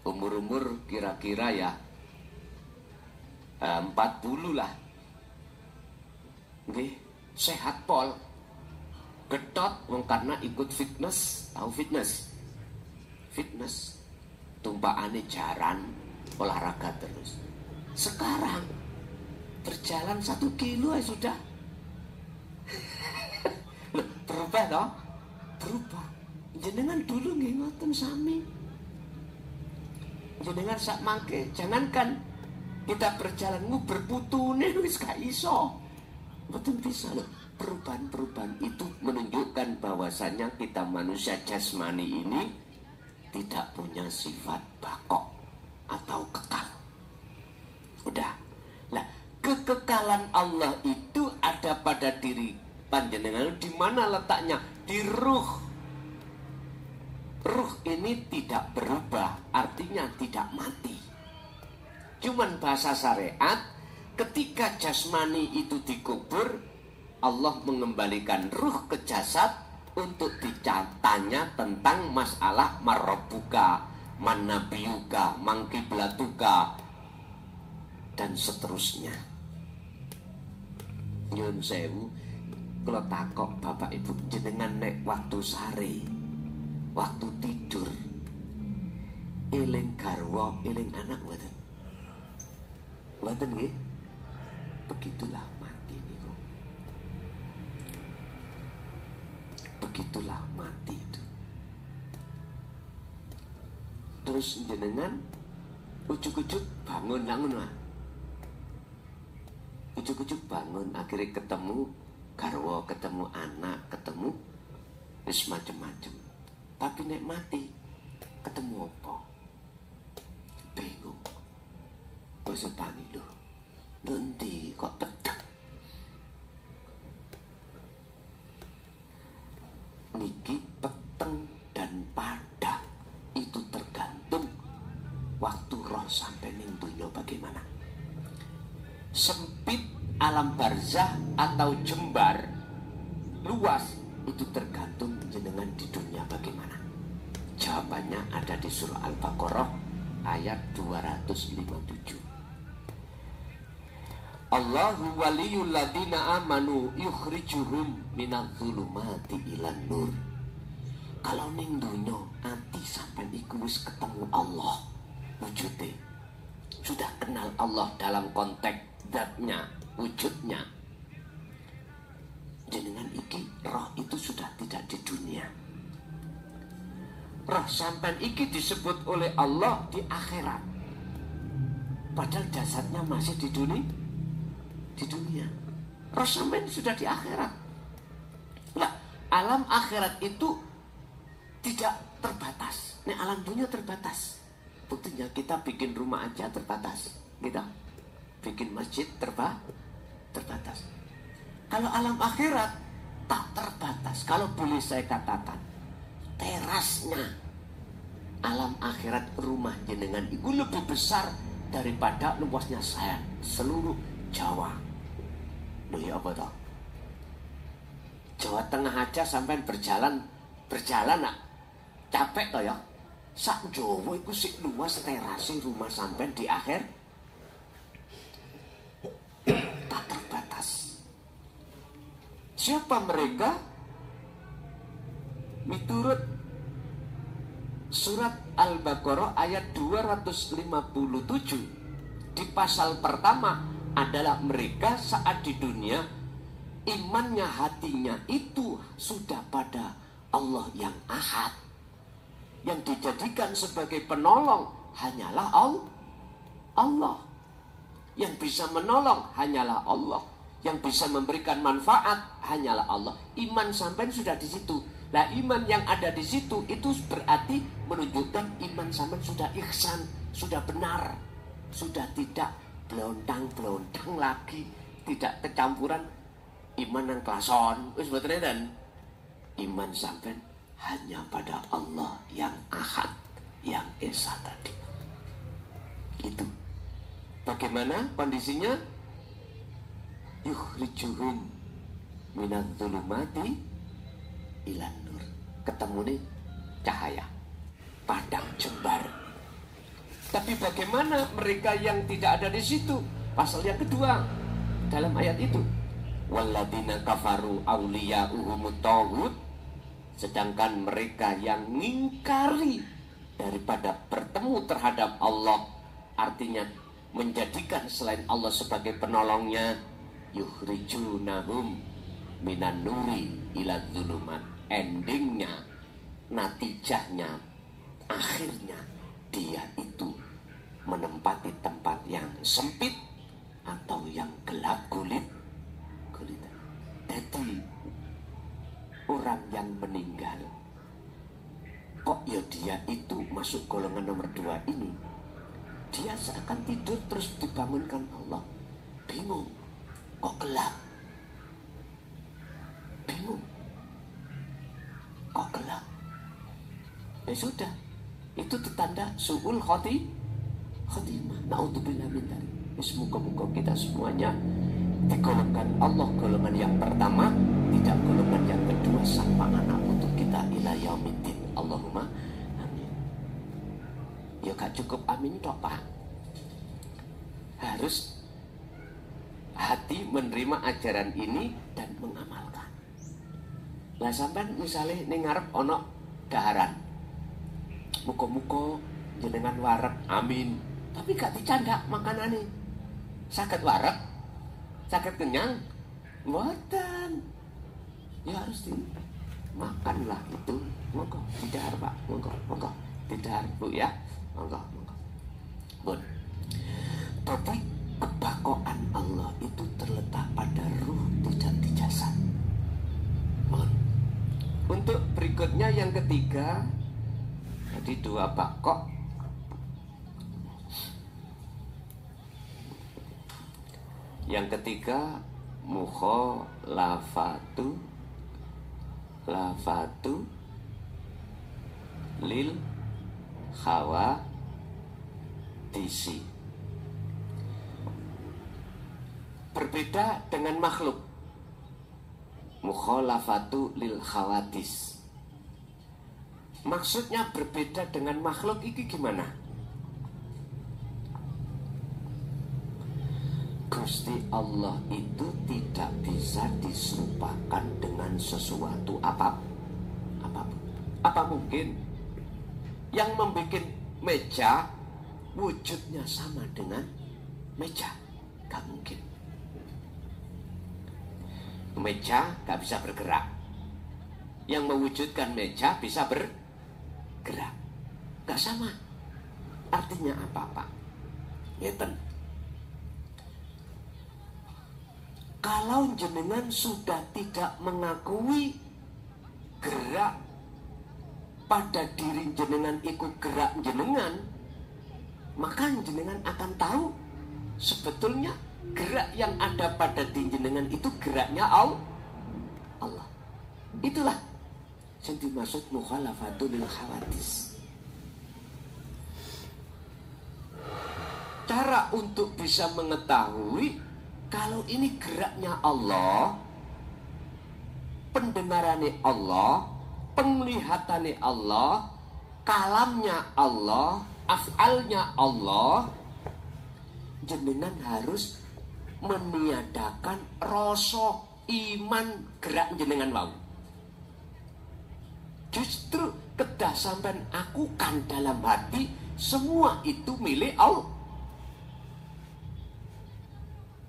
umur kira-kira ya 40 lah. Nggih, sehat pol. Getot karena ikut fitness, tahu fitness? Fitness tumpaane jaran, olahraga terus. Sekarang berjalan 1 kilo ya sudah. Loh, berubah toh? Berubah. Jenengan dulu nggih ngoten sami. Jenengan sak mangke, jangankan kita berjalan nguber putune wis gak iso. Mboten bisa loh. Perubahan-perubahan itu menunjukkan bahwasannya kita manusia jasmani ini tidak punya sifat bakok atau kekal. Udah. Nah, kekekalan Allah itu ada pada diri panjenengan. Di mana letaknya? Di ruh. Ruh ini tidak berubah, artinya tidak mati. Cuman bahasa syariat, ketika jasmani itu dikubur, Allah mengembalikan ruh ke jasad untuk ditanya tentang masalah marabbuka, manabiyuka, mangkiblatuka, dan seterusnya. Nyun sewu, kalau takok bapak ibu jenengan nek waktu sare, waktu tidur, eling garwa, eling anak mboten? Mboten nggih? Begitulah mati niku. Begitulah mati itu. Terus jenengan ujuk-ujuk bangun langun lah. Ujuk-ujuk bangun, akhirnya ketemu garwa, ketemu anak, ketemu wis macem-macem. Tapi nek mati ketemu apa? Bingung. Basa tani lho. Nanti kok pedang. Niki peteng dan padang itu tergantung waktu roh sampai ning dunya bagaimana. Sempit alam barzah atau jembar luas itu tergantung jenengan di dunia bagaimana. Jawabannya ada di surah Al-Baqarah ayat 257. Allahu waliyul ladina amanu yukhrijuhum minadh-dhulumati ilan nur. Kalau ning dunya ati sampean iku wis ketemu Allah wujude. Sudah kenal Allah dalam konteks zatnya, wujudnya. Jenengan iki roh itu sudah tidak di dunia. Roh sampean iki disebut oleh Allah di akhirat. Padahal jasadnya masih di dunia. Di dunia. Roh sampean sudah di akhirat. Nah, alam akhirat itu tidak terbatas. Nih alam dunia terbatas. Buktinya kita bikin rumah aja terbatas. Gitu. Bikin masjid terbatas. Kalau alam akhirat tak terbatas. Kalau boleh saya katakan, terasnya alam akhirat rumah jenengan itu lebih besar daripada luasnya saya seluruh Jawa. Loh ya apa toh? Jawa Tengah aja sampai berjalan nak capek toh ya. Sak Jawa itu sik luas terasi rumah sampai di akhir tak terbatas. Siapa mereka? Miturut surat Al-Baqarah ayat 257 di pasal pertama, adalah mereka saat di dunia imannya, hatinya itu sudah pada Allah yang Ahad. Yang dijadikan sebagai penolong hanyalah Allah. Yang bisa menolong hanyalah Allah. Yang bisa memberikan manfaat hanyalah Allah. Iman sampai sudah di situ. Nah, iman yang ada di situ itu berarti menunjukkan iman sampai sudah ihsan, sudah benar, sudah tidak belontang-belontang lagi, tidak kecampuran iman yang klason. Wis mboten dan iman sampai hanya pada Allah yang Ahad, yang Esa tadi. Itu. Bagaimana kondisinya? Yukhrijuhum minadz-dzulumati ilan nur. Ketemu nih cahaya padang jembar. Tapi bagaimana mereka yang tidak ada di situ? Pasal yang kedua dalam ayat itu, walladzina kafaru awliya'uhumut taghut. Sedangkan mereka yang mengingkari daripada bertemu terhadap Allah, artinya menjadikan selain Allah sebagai penolongnya, yukhrijunahum minan nuri ila dzulumat. Endingnya, natijahnya, akhirnya dia itu menempati tempat yang sempit atau yang gelap gulita. Jadi orang yang meninggal, kok ya dia itu masuk golongan nomor 2 ini, dia seakan tidur terus dibangunkan Allah. Bingung, kok gelap? Bingung, kok gelap? Ya sudah, itu tanda su'ul khotimah. Na'udzubillah min dzalik. Semoga-moga kita semuanya digolongkan Allah golongan yang pertama, tidak golongan yang kedua, sama anak untuk kita ila yaumiddin. Allahumma amin. Ya gak cukup amin toh Pak. Harus hati menerima ajaran ini dan mengamalkan. Lah sampean misalnya ning ngarep ana daharan, muga-muga jenengan wareg, amin. Tapi gak dicandak makanane. Saged wareg, saged kenyang, mboten. Ya harus dimakanlah itu. Monggo didahar Pak, monggo didahar Bu ya, monggo. Bun. Tapi kebakoan Allah itu terletak pada ruh, tidak di jasad. Bun. Untuk berikutnya yang ketiga, tadi 2 bakok. Yang ketiga, mukhalafatu lil khawadisi. Berbeda dengan makhluk. Mukhalafatu lil khawadis. Maksudnya berbeda dengan makhluk ini gimana? Gusti Allah itu tidak bisa diserupakan dengan sesuatu apapun. Apa mungkin yang membuat meja wujudnya sama dengan meja? Gak mungkin. Meja gak bisa bergerak. Yang mewujudkan meja bisa bergerak. Gak sama. Artinya apa Pak? Ngeten. Kalau jenengan sudah tidak mengakui gerak pada diri jenengan ikut gerak jenengan, maka jenengan akan tahu sebetulnya gerak yang ada pada diri jenengan itu geraknya Allah. Itulah yang dimaksud mukhalafatul lil khawadis. Cara untuk bisa mengetahui kalau ini geraknya Allah, pendengarannya Allah, penglihatannya Allah, kalamnya Allah, af'alnya Allah, jenengan harus meniadakan rasa iman gerak jenengan wau. Justru kedah sampean akukan dalam hati semua itu milik Allah.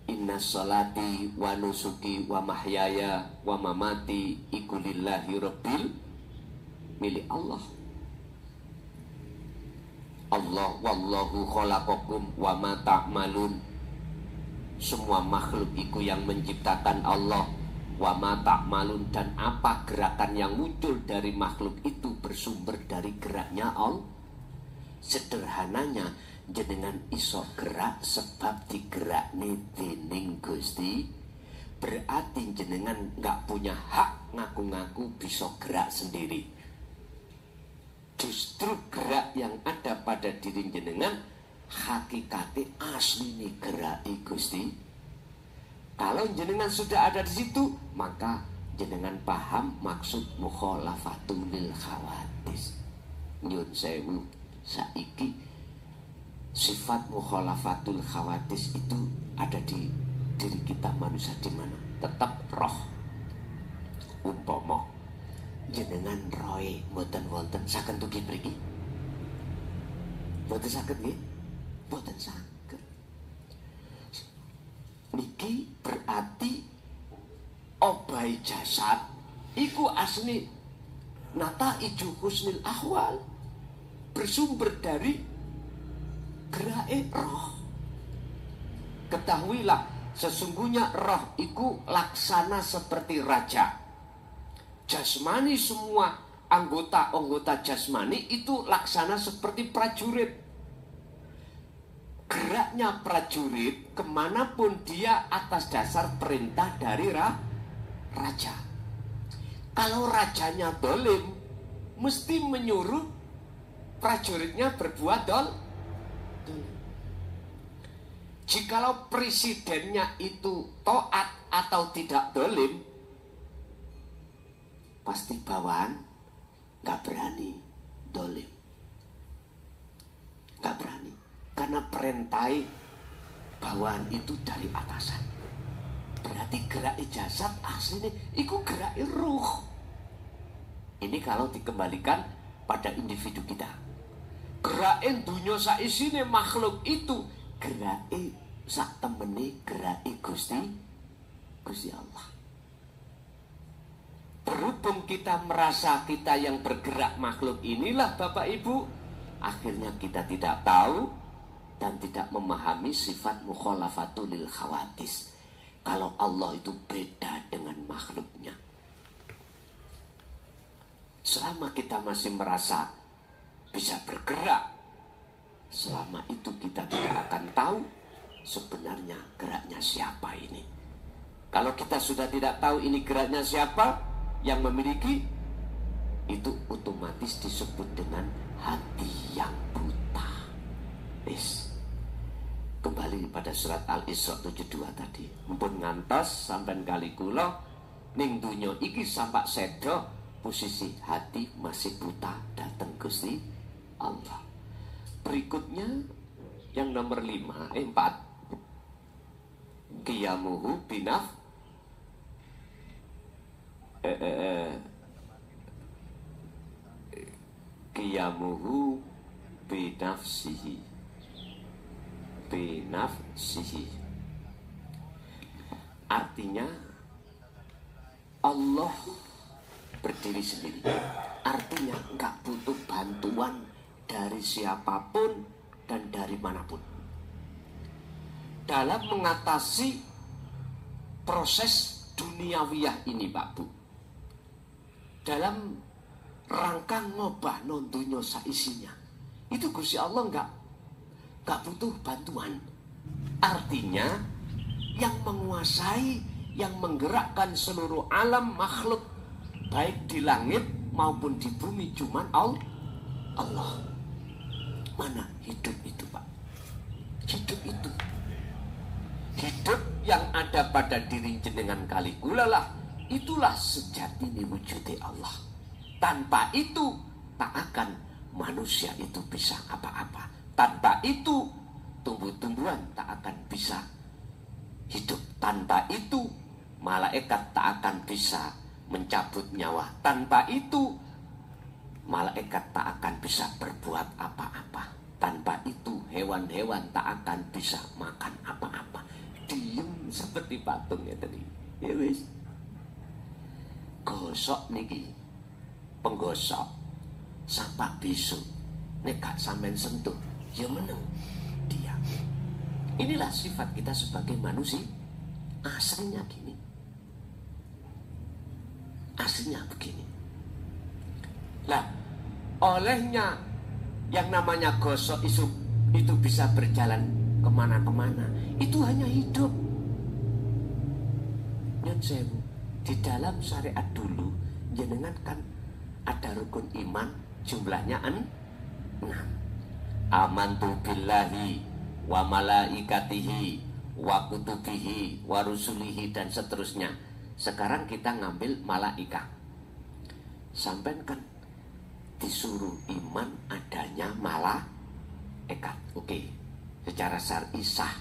Inna sholati wa nusuki wa mahyaya wa mamati iku lillahi rabbil, milik Allah. Allah wallahu khalaqakum wa ma ta'malun. Semua makhluk iku yang menciptakan Allah. Wa ma ta'malun, dan apa gerakan yang muncul dari makhluk itu bersumber dari geraknya Allah. Sederhananya, jenengan iso gerak sebab digerakne dening Gusti. Berarti jenengan gak punya hak ngaku-ngaku bisa gerak sendiri. Justru gerak yang ada pada diri jenengan hakikate asli nih gerak Gusti. Kalau jenengan sudah ada di situ, maka jenengan paham maksud mukhalafatul khawatis. Nyun sewu, saiki sifat mukhalafatul khawatis itu ada di diri kita manusia di mana? Tetap roh. Umpama jenengan roe mboten wonten saged tugi mriki. Mboten saged nggih? Mboten saged. Niki berarti obai jasad iku asli nata iju husnil ahwal, bersumber dari gerak roh. Ketahuilah, sesungguhnya roh iku laksana seperti raja. Jasmani, semua anggota jasmani itu laksana seperti prajurit. Geraknya prajurit kemanapun dia atas dasar perintah dari raja. Kalau rajanya dolim, mesti menyuruh prajuritnya berbuat dolim. Jikalau presidennya itu taat atau tidak dolim, pasti bawahan gak berani dolim, gak berani, karena perintah bawahan itu dari atasan. Berarti gerak jasad aslinya itu gerak ruh. Ini kalau dikembalikan pada individu kita. Gerak dunia saisine makhluk itu gerai sak temene gerai Gusti Allah. Berhubung kita merasa kita yang bergerak makhluk inilah Bapak Ibu, akhirnya kita tidak tahu dan tidak memahami sifat mukhalafatul khawatis. Kalau Allah itu beda dengan makhluknya. Selama kita masih merasa bisa bergerak, selama itu kita tidak akan tahu sebenarnya geraknya siapa ini. Kalau kita sudah tidak tahu ini geraknya siapa yang memiliki, itu otomatis disebut dengan hati yang buta. Kembali pada surat Al-Isra 72 tadi. Mumpun ngantos sampean kali kula ning donya iki sampak sedo posisi hati masih buta dateng Gusti Allah. Berikutnya yang nomor 4, qiyamuhu binaf qiyamuhu binafsihi. Artinya Allah berdiri sendiri. Artinya enggak butuh bantuan dari siapapun dan dari manapun dalam mengatasi proses duniawiyah ini, Pak Bu. Dalam rangka ngobah nondunya saisinya, itu Gusti Allah enggak butuh bantuan. Artinya yang menguasai, yang menggerakkan seluruh alam makhluk baik di langit maupun di bumi cuman Allah. Mana hidup itu, Pak? Hidup itu, hidup yang ada pada diri jenengan kali kulalah, itulah sejati wujudi Allah. Tanpa itu tak akan manusia itu bisa apa-apa. Tanpa itu tumbuh-tumbuhan tak akan bisa hidup. Tanpa itu malaikat tak akan bisa mencabut nyawa. Tanpa itu malaikat tak akan bisa berbuat apa-apa. Tanpa itu hewan-hewan tak akan bisa makan apa-apa. Diem seperti patung ya tadi. Ya wis. Gosok niki. Penggosok sampak bisu. Nek gak sampean sentuh, ya meneng dia. Inilah sifat kita sebagai manusia. Aslinya gini. Aslinya begini. Lah, olehnya yang namanya gosok itu bisa berjalan kemana-kemana. Itu hanya hidup. Nyun sewu, di dalam syariat dulu jenengan kan ada rukun iman jumlahnya 6. Amantu billahi wa malaikatihi wa kutubihi wa rusulihi dan seterusnya. Sekarang kita ngambil malaikat. Sampai kan disuruh iman adanya malaikat. Oke, secara syar'i sah.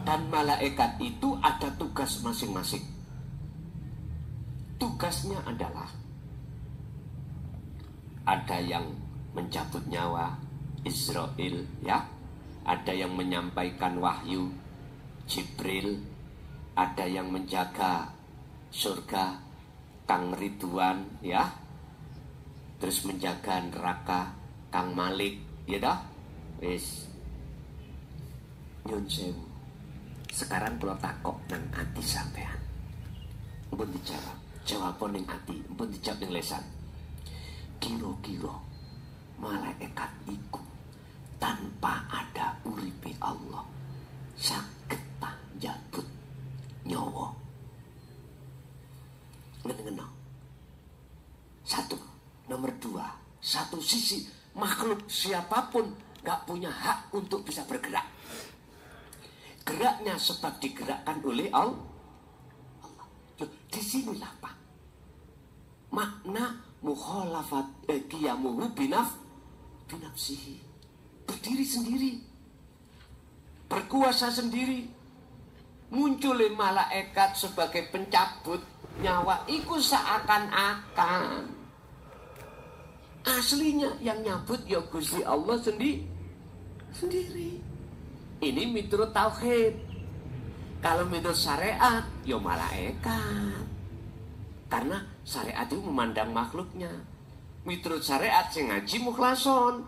Dan malaikat itu ada tugas masing-masing. Tugasnya adalah ada yang mencabut nyawa, Israel, ya. Ada yang menyampaikan wahyu, Jibril. Ada yang menjaga surga, Kang Ridwan, ya. Terus menjaga neraka, Kang Malik, ya dah. Wis. Nyun sewu. Sekarang kalau takok nang ati sampean. Mpun dijawab. Jawab ning ati, mpun dijawab ning lesan. Kira-kira malaikat iku tanpa ada uripe Allah saged ta njabut nyawa. Ngene-ngene. Satu. Nomor 2, satu sisi makhluk siapapun gak punya hak untuk bisa bergerak. Geraknya sebab digerakkan oleh Allah. Disinilah Pak makna mukhalafat qiyamuhu binafsihi. Berdiri sendiri, berkuasa sendiri. Muncul malaikat sebagai pencabut nyawa. Iku seakan-akan aslinya yang nyabut ya Gusti Allah sendiri. Ini miturut tauhid. Kalau miturut syariat ya malaikat. Karena syariat itu memandang makhluknya. Miturut syariat sing ngaji mukhlason.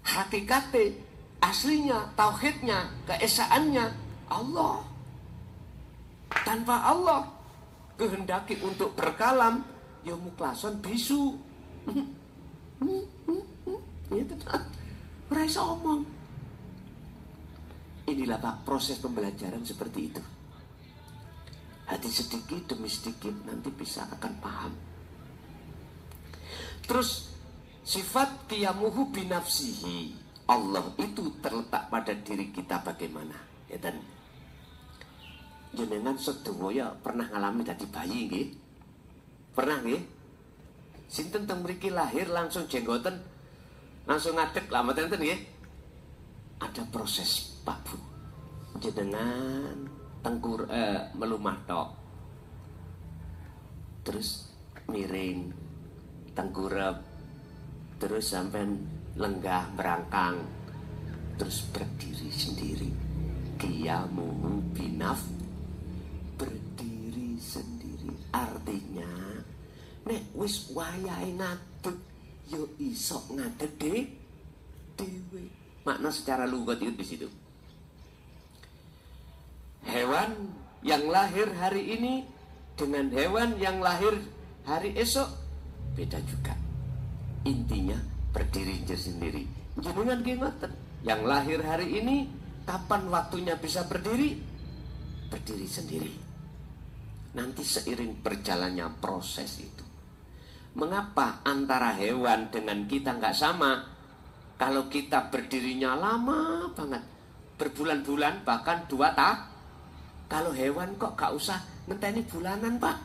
Hakikatnya, aslinya, tauhidnya, keesaannya Allah. Tanpa Allah kehendaki untuk berkalam, ya mukhlason bisu. Itu ora iso omong. Inilah Pak proses pembelajaran seperti itu. Hati sedikit demi sedikit nanti bisa akan paham. Terus sifat qiyamuhu binafsihi. Allah itu terletak pada diri kita bagaimana. Ya dan jenengan sedaya pernah ngalami dadi bayi nggih? Pernah nggih? Sinten teng mriki lahir langsung jenggoten langsung ngadeg lah mboten nggih? Ada proses Pak Bu. Jenengan melumah tok. Terus miring, tengkurap, terus sampai lenggah berangkang, terus berdiri sendiri. Qiyamuhu berdiri sendiri. Artinya nek wis wayahe ngadeg yo iso ngadeg dhewe. Makna secara lugat itu di situ. Hewan yang lahir hari ini dengan hewan yang lahir hari esok beda juga. Intinya berdiri sendiri. Jenengan ngoten. Yang lahir hari ini kapan waktunya bisa berdiri? Berdiri sendiri. Nanti seiring berjalannya proses itu. Mengapa antara hewan dengan kita nggak sama? Kalau kita berdirinya lama banget, berbulan-bulan bahkan 2 tahun. Kalau hewan kok gak usah ngenteni bulanan Pak.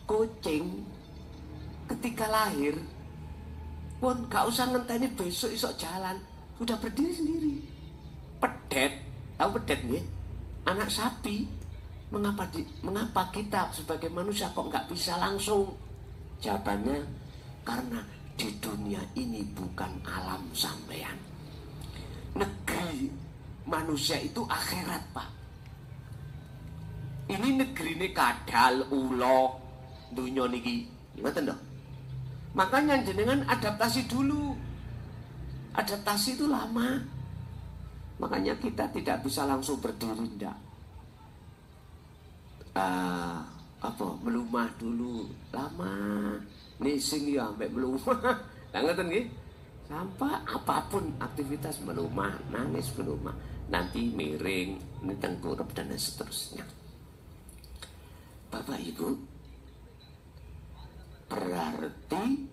Kucing ketika lahir pun gak usah ngenteni besok isok jalan, sudah berdiri sendiri. Pedet, tahu pedet nggih? Anak sapi. Mengapa kita sebagai manusia kok gak bisa langsung? Jawabannya karena di dunia ini bukan alam sampean. Negeri manusia itu akhirat, Pak. Ini negeri ini kadal, ulo, dunia niki. Ngoten lho. Makanya jenengan adaptasi dulu. Adaptasi itu lama. Makanya kita tidak bisa langsung berdiri, ndak. Melumah dulu lama. Nising ya sampai melumah. Lah ngoten nggih. Sampai apapun aktivitas melumah, nangis melumah, nanti miring, ini tengkurap dan seterusnya. Bapak Ibu, berarti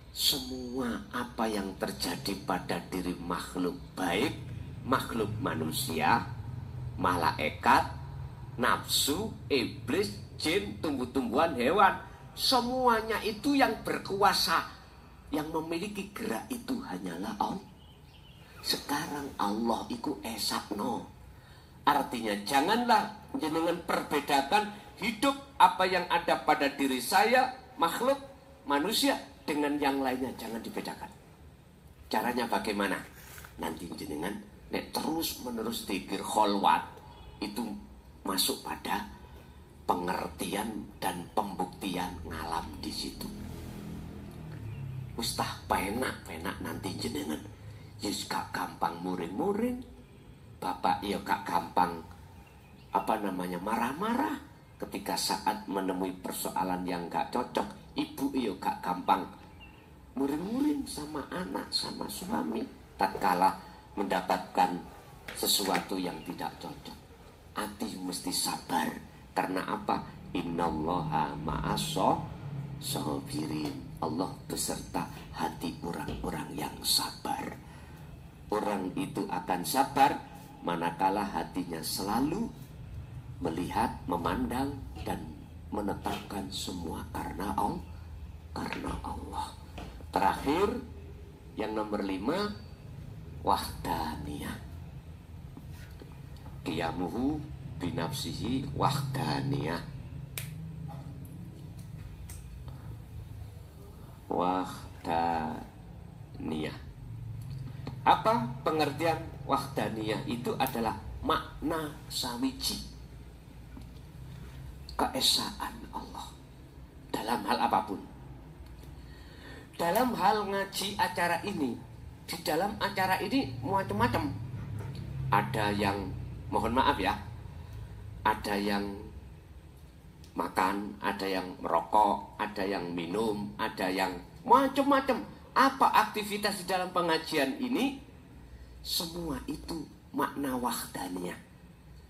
semua apa yang terjadi pada diri makhluk baik, makhluk manusia, malaikat, nafsu, iblis, jin, tumbuh-tumbuhan, hewan, semuanya itu yang berkuasa, yang memiliki gerak itu hanyalah Allah. Sekarang Allah iku esakno. Artinya janganlah jenengan perbedakan hidup apa yang ada pada diri saya, makhluk, manusia, dengan yang lainnya. Jangan dibedakan. Caranya bagaimana? Nanti jenengan nek terus menerus dikir kholwat, itu masuk pada pengertian dan pembuktian ngalam di situ. Ustah penak nanti jenengan. Yes gak gampang muring-muring. Bapak ya gak gampang marah-marah ketika saat menemui persoalan yang gak cocok. Ibu ya gak gampang muring-muring sama anak, sama suami tatkala mendapatkan sesuatu yang tidak cocok. Hati mesti sabar. Karena apa? Innallaha ma'as-sabirin. Allah beserta hati orang-orang yang sabar. Orang itu akan sabar manakala hatinya selalu melihat, memandang, dan menetapkan semua karena Allah. Terakhir, yang nomor 5, wahdaniyah. Qiyamuhu binafsihi wahdaniyah. Wahdaniyah. Apa pengertian wahdaniyah? Itu adalah makna sawiji, keesaan Allah dalam hal apapun. Dalam hal ngaji acara ini, di dalam acara ini macam-macam. Ada yang, mohon maaf ya, ada yang makan, ada yang merokok, ada yang minum, ada yang macam-macam. Apa aktivitas di dalam pengajian ini? Semua itu makna wahdaniyah,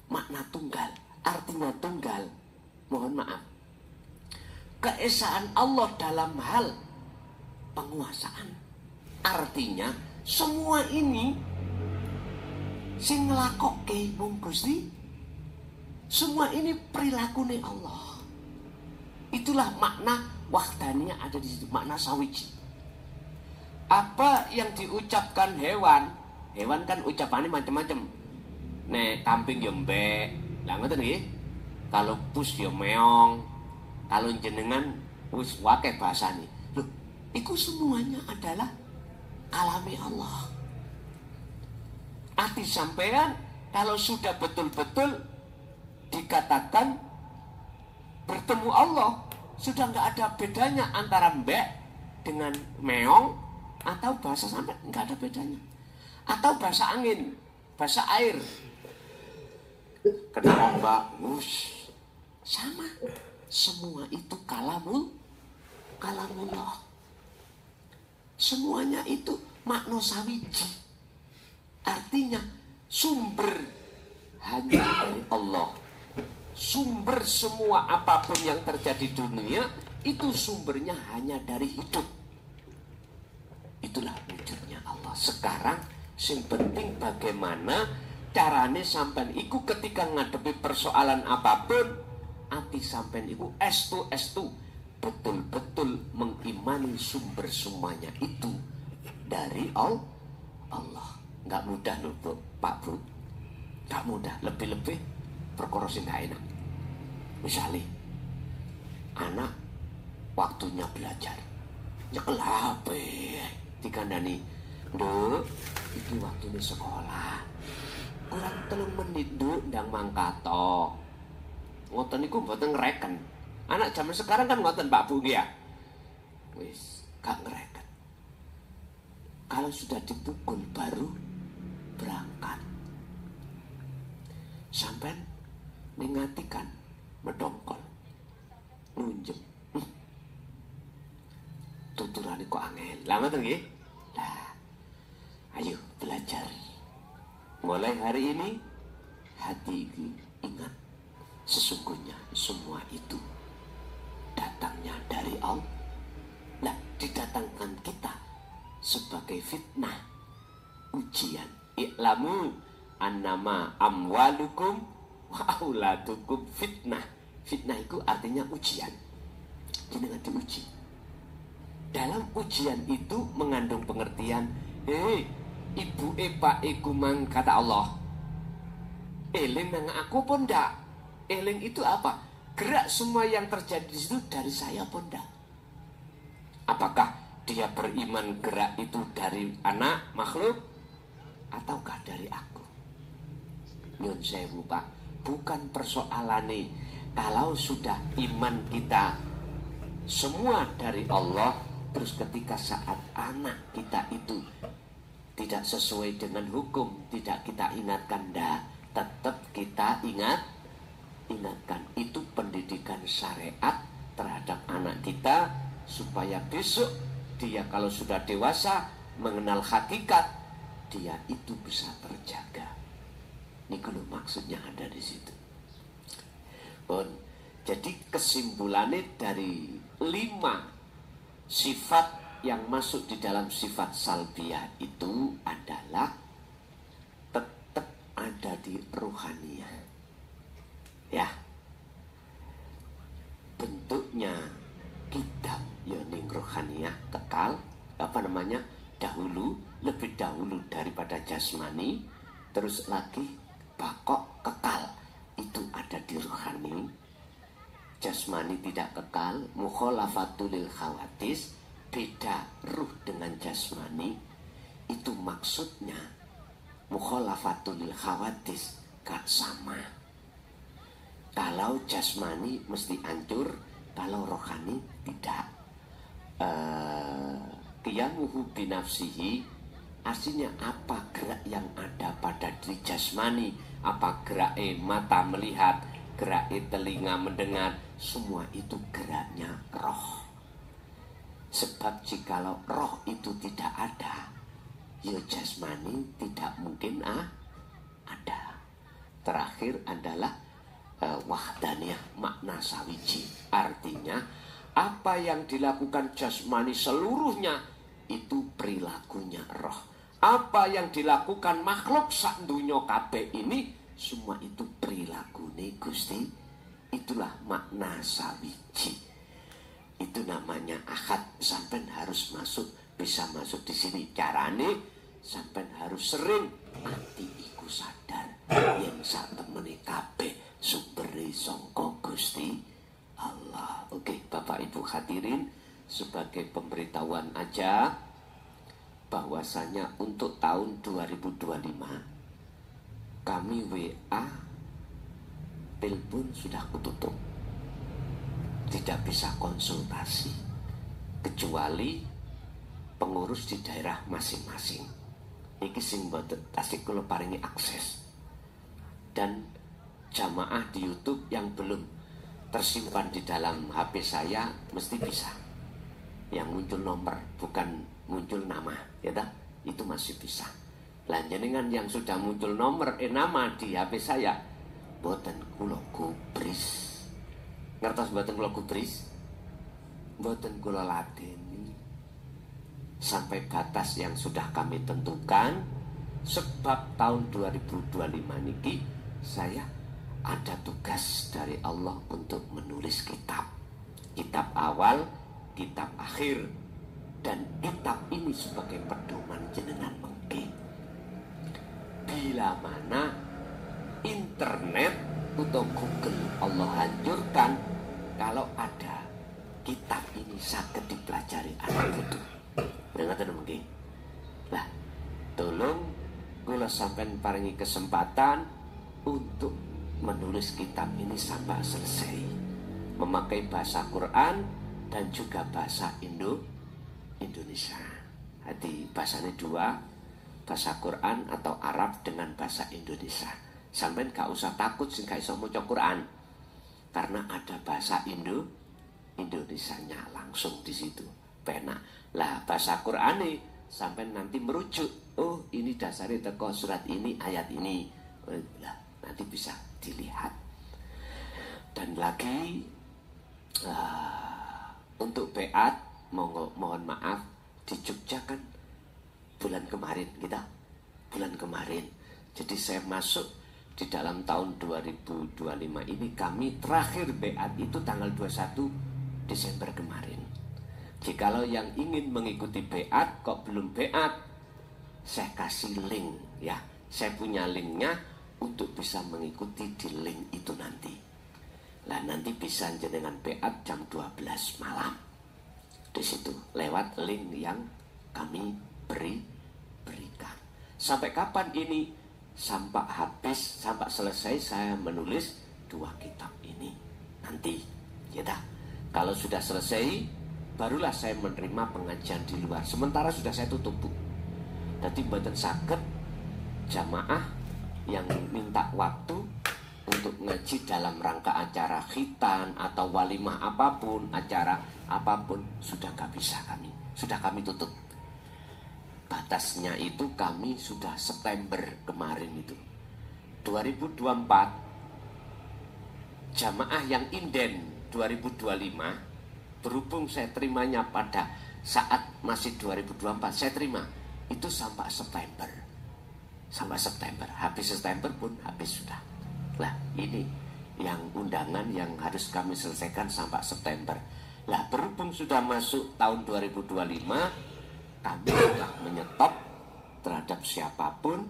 makna tunggal. Artinya tunggal, mohon maaf, keesaan Allah dalam hal penguasaan. Artinya semua ini sing nglakokke mung Gusti. Semua ini perilaku Allah. Itulah makna wahdaniyah ada di situ, makna sawiji. Apa yang diucapkan hewan? Hewan kan ucapannya macam-macam. Nek kambing yo mbek, lah ngoten nggih. Kalau pus yo meong. Kalau jenengan wis wae bahasane. Loh, itu semuanya adalah kalami Allah. Hati sampean kalau sudah betul-betul dikatakan bertemu Allah, sudah nggak ada bedanya antara mbek dengan meong, atau bahasa sampai nggak ada bedanya, atau bahasa angin, bahasa air, kena ombak, sama. Semua itu kalamullah. Semuanya itu makna sawiji. Artinya sumber hanya dari Allah. Sumber semua apapun yang terjadi di dunia itu sumbernya hanya dari hidup. Itulah wujudnya Allah. Sekarang yang penting bagaimana carane sampean iku ketika ngadepi persoalan apapun, ati sampean iku estu betul-betul mengimani sumber semuanya itu dari Allah. Nggak mudah loh Pak Bro, nggak mudah. Lebih-lebih perkara sing nggak enak. Misalnya anak waktunya belajar, nyekel HP dikandani, "Nduk, iki waktune sekolah. Kurang 3 menit, Nduk, ndang mangkato." Ngoten niku mboten ngreken. Anak zaman sekarang kan ngoten Pak Bu ya. Wis gak ngreken. Kalau sudah dipukul baru berangkat. Sampai mengatikan medongkol. Nunjem. Tuturane kok angel. Lah ngoten nggih? Lah. Ayo belajar. Mulai hari ini hati ini ingat, sesungguhnya semua itu datangnya dari Allah. Nah, didatangkan kita sebagai fitnah, ujian. I'lamu annama amwalukum wa auladukum fitnah. Fitnah itu artinya ujian. Jenengan diuji. Dalam ujian itu mengandung pengertian, hei, ibu pak iku mang kata Allah. Eling nang aku pun ndak. Eling itu apa? Gerak semua yang terjadi di situ dari saya pun ndak. Apakah dia beriman gerak itu dari anak makhluk ataukah dari aku? Nyun sewu Pak, bukan persoalane kalau sudah iman kita semua dari Allah, terus ketika saat anak kita itu tidak sesuai dengan hukum, tidak kita ingatkan, dah, tetap kita ingatkan. Itu pendidikan syariat terhadap anak kita, supaya besok dia kalau sudah dewasa mengenal hakikat, dia itu bisa terjaga. Ini kalau maksudnya ada di situ. Jadi kesimpulannya dari 5 sifat yang masuk di dalam sifat salbiyah itu adalah tetap ada di ruhaniyah. Ya. Bentuknya kitab yoning ruhaniyah kekal, lebih dahulu daripada jasmani, terus lagi bakok kekal, itu ada di ruhani. Jasmani tidak kekal, mukhalafatul khawatis, beda ruh dengan jasmani. Itu maksudnya mukhalafatul khawatis gak sama. Kalau jasmani mesti hancur, kalau rohani tidak. Qiyamuhu binafsihi, artinya apa gerak yang ada pada diri jasmani, apa gerak mata melihat, gerak telinga mendengar, semua itu geraknya roh. Sebab jikalau roh itu tidak ada, ya jasmani tidak mungkin ada. Terakhir adalah wahdaniyah, makna sawiji. Artinya apa yang dilakukan jasmani seluruhnya itu perilakunya roh. Apa yang dilakukan makhluk sak dunya kabeh ini semua itu perilakunya Gusti. Itulah makna sawiji. Itu namanya akad. Sampai harus bisa masuk di sini. Carane sampai harus sering ati iku sadar yang sak temene kabeh sumbere sangka Gusti Allah. Oke, Bapak Ibu hadirin, sebagai pemberitahuan aja bahwasanya untuk tahun 2025 kami WA telepon sudah kututup, tidak bisa konsultasi kecuali pengurus di daerah masing-masing. Iki sing mboten tasik kula paringi akses. Dan jamaah di YouTube yang belum tersimpan di dalam HP saya mesti bisa. Yang muncul nomor, bukan muncul nama, ya tak? Itu masih bisa. Lah jenengan yang sudah muncul nomor nama di HP saya, mboten kula gubris. Ngertos mboten kula gubris? Mboten kula ladeni. Sampai batas yang sudah kami tentukan, sebab tahun 2025 niki saya ada tugas dari Allah untuk menulis kitab awal, kitab akhir, dan kitab ini sebagai pedoman jenengan mengki. Bila mana internet atau Google Allah hancurkan, kalau ada kitab ini saged dipelajari anak putu. Ngoten mungkin. Lah, tolong kula sampean paringi kesempatan untuk menulis kitab ini sampai selesai. Memakai bahasa Quran dan juga bahasa Indonesia. Jadi bahasanya dua, bahasa Quran atau Arab dengan bahasa Indonesia. Sampean gak usah takut sing gak iso maca Quran. Karena ada bahasa Indonesianya langsung di situ. Pena. Lah bahasa Quran nih sampai nanti merujuk. Oh, ini dasarnya teko surat ini, ayat ini. Lah, nanti bisa dilihat. Dan lagi untuk beat, mohon maaf, di Jogja kan bulan kemarin jadi saya masuk di dalam tahun 2025 ini. Kami terakhir beat itu tanggal 21 Desember kemarin. Jikalau yang ingin mengikuti beat kok belum beat, saya kasih link ya, saya punya linknya untuk bisa mengikuti di link itu nanti. Lah nanti bisa jenengan beat jam 12 malam di situ lewat link yang kami berikan. Sampai kapan ini? Sampai habis, sampai selesai saya menulis 2 kitab ini nanti. Ya dah. Kalau sudah selesai, barulah saya menerima pengajian di luar. Sementara sudah saya tutup, Bu. Jadi mboten saged jamaah yang minta waktu untuk ngaji dalam rangka acara khitan atau walimah apapun, acara apapun, sudah gak bisa kami. Sudah kami tutup. Batasnya itu kami sudah September kemarin itu. 2024 jamaah yang inden 2025, berhubung saya terimanya pada saat masih 2024, saya terima itu sampai September. Habis September pun habis sudah. Lah ini yang undangan yang harus kami selesaikan sampai September. Lah berhubung sudah masuk tahun 2025, kami telah menyetop terhadap siapapun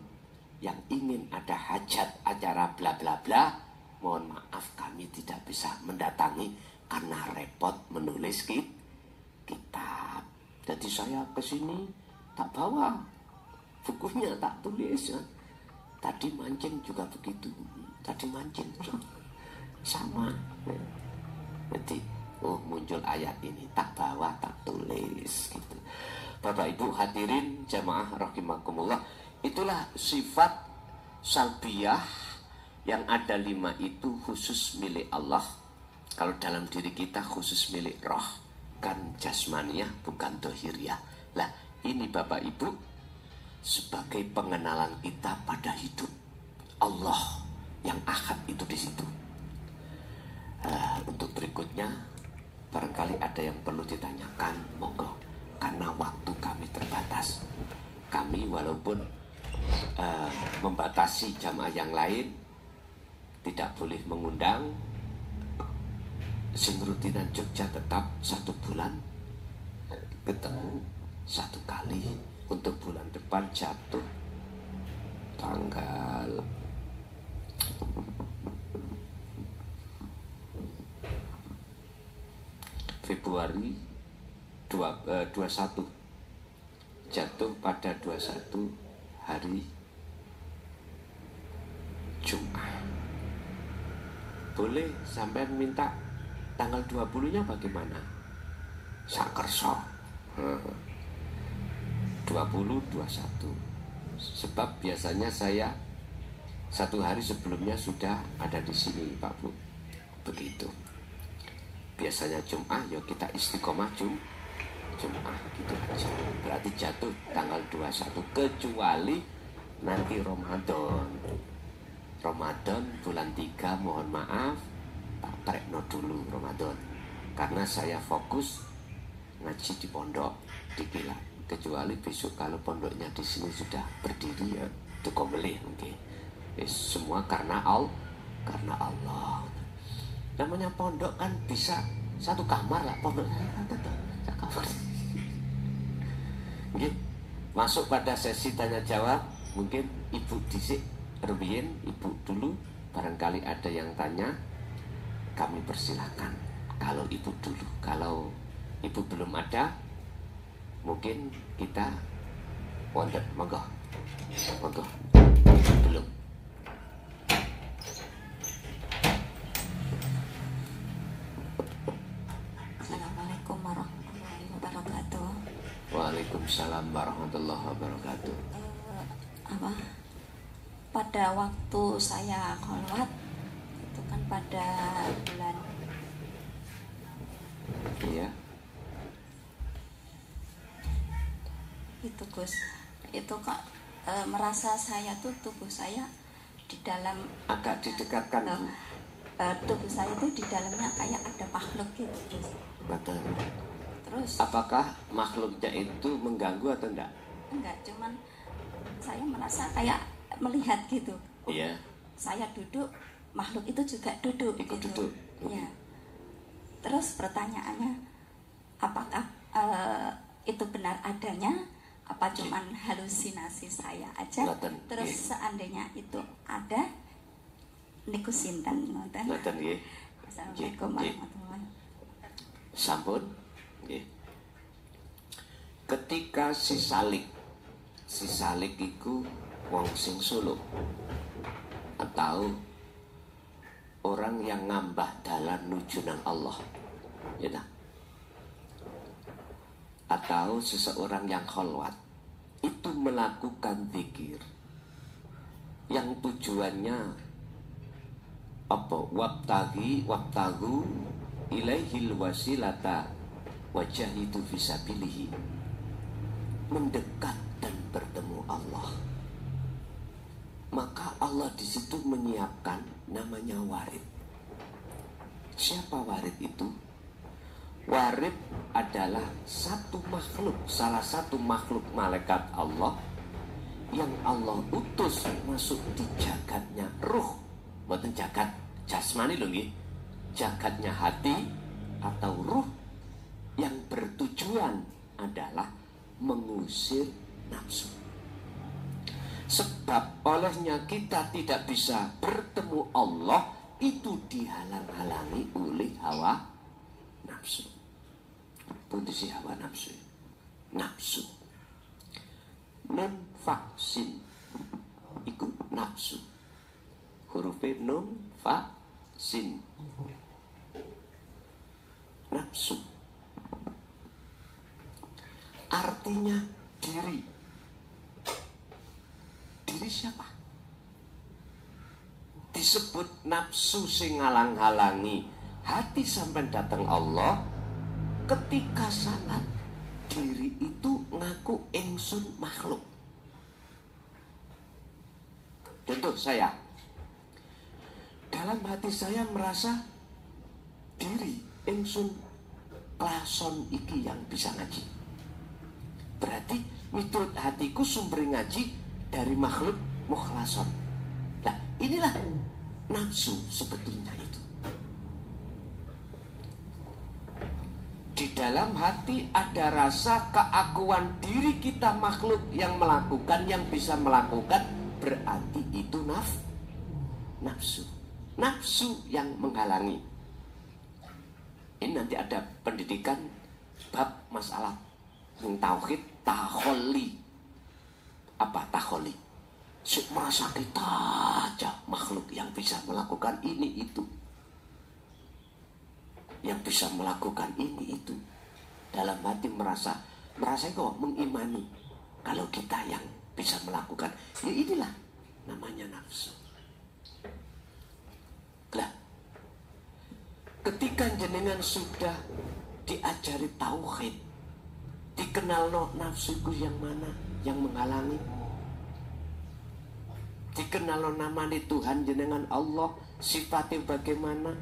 yang ingin ada hajat acara bla bla bla. Mohon maaf kami tidak bisa mendatangi karena repot menulis kitab. Jadi saya kesini tak bawa bukunya, tak tulis. Tadi mancing juga begitu. Tadi mancing sama. Jadi muncul ayat ini, tak bawa, tak tulis gitu. Bapak Ibu hadirin jamaah rahimakumullah, itulah sifat salbiyah yang ada 5 itu khusus milik Allah. Kalau dalam diri kita khusus milik roh, kan jasmaniyah bukan dohiriyah. Lah ini Bapak Ibu sebagai pengenalan kita pada hidup Allah yang ahad itu di situ. Untuk berikutnya barangkali ada yang perlu ditanyakan, monggo. Karena waktu kami terbatas. Kami walaupun membatasi jamaah yang lain, tidak boleh mengundang. Sing rutinan Jogja tetap 1 bulan ketemu 1 kali. Untuk bulan depan jatuh tanggal Februari 21, jatuh pada 21 hari Jumat. Boleh sampai minta tanggal 20-nya bagaimana? Sakerso 20-21. Sebab biasanya saya 1 hari sebelumnya sudah ada di sini Pak Bu. Begitu. Biasanya Jumat ya kita istiqomah Jumat gitu aja. Berarti jatuh tanggal 21, kecuali nanti Ramadan bulan 3, mohon maaf tak trekno dulu Ramadan. Karena saya fokus ngaji di pondok di Pilar. Kecuali besok kalau pondoknya di sini sudah berdiri ya itu melih mungkin. Semua karena Allah. Namanya pondok kan bisa 1 kamar lah pondoknya satu kamar. Oke, masuk pada sesi tanya jawab. Mungkin Ibu Disik Rubiyin, Ibu dulu barangkali ada yang tanya, kami persilahkan. kalau ibu dulu. Kalau ibu belum ada, mungkin kita wonten. Monggo. Monggo. Belum. Assalamualaikum warahmatullahi wabarakatuh. Waalaikumsalam warahmatullahi wabarakatuh. Apa? Pada waktu saya kholwat itu kan pada bulan Iya. itu Gus, itu kok merasa saya tuh tubuh saya di dalam Agak didekatkan, Bu. tubuh saya tuh di dalamnya kayak ada makhluk gitu Gus. Betul. Terus Apakah makhluknya itu mengganggu atau enggak? enggak, cuman saya merasa kayak melihat gitu. Iya. Saya duduk, makhluk itu juga duduk. Ikut gitu. duduk. Ya. Terus pertanyaannya, apakah itu benar adanya? Apa cuman halusinasi saya aja? Ngoten, Terus nggih. seandainya itu ada, niku sinten ngoten. Ngoten nggih. Assalamualaikum Nggih. warahmatullahi Sampun. Nggih. Ketika si Salik iku wong sing suluk atau orang yang ngambah dalan nuju nang Allah. Ya tak? Atau seseorang yang kholwat itu melakukan zikir yang tujuannya apa? Wabtagu ilaihil wasilata wajahidu fisabilihi, mendekat dan bertemu Allah. Maka Allah di situ menyiapkan namanya warid. Siapa warid itu? Warid adalah salah satu makhluk malaikat Allah yang Allah utus masuk di jagatnya ruh, bukan jagat jasmani loh nggih. Jagatnya hati atau ruh yang bertujuan adalah mengusir nafsu. Sebab olehnya kita tidak bisa bertemu Allah itu dihalang-halangi oleh hawa nafsu. Putusi hawa nafsu. Nafsu. Nun faksin. Iku nafsu. Hurufnya nun faksin. Nafsu. Artinya diri. Diri siapa? Disebut nafsu sing ngalang-halangi hati sampai datang Allah ketika saat diri itu ngaku ingsun makhluk. Contoh saya, dalam hati saya merasa diri ingsun klason iki yang bisa ngaji. Berarti miturut hatiku sumber ngaji dari makhluk mukhlason. Nah, inilah nafsu sebetulnya itu. Di dalam hati ada rasa keakuan diri kita makhluk yang melakukan, yang bisa melakukan, berarti itu nafsu. Nafsu yang menghalangi. Ini nanti ada pendidikan bab masalah tauhid takholi. Apa takholi? Merasa kita aja makhluk yang bisa melakukan ini itu, yang bisa melakukan ini itu. Dalam hati merasa kok mengimani kalau kita yang bisa melakukan. Ya inilah namanya nafsu. Lah, ketika jenengan sudah diajari tauhid, dikenal no nafsuku yang mana yang menghalangi, dikenal no namanya Tuhan jenengan Allah, sifatnya bagaimana,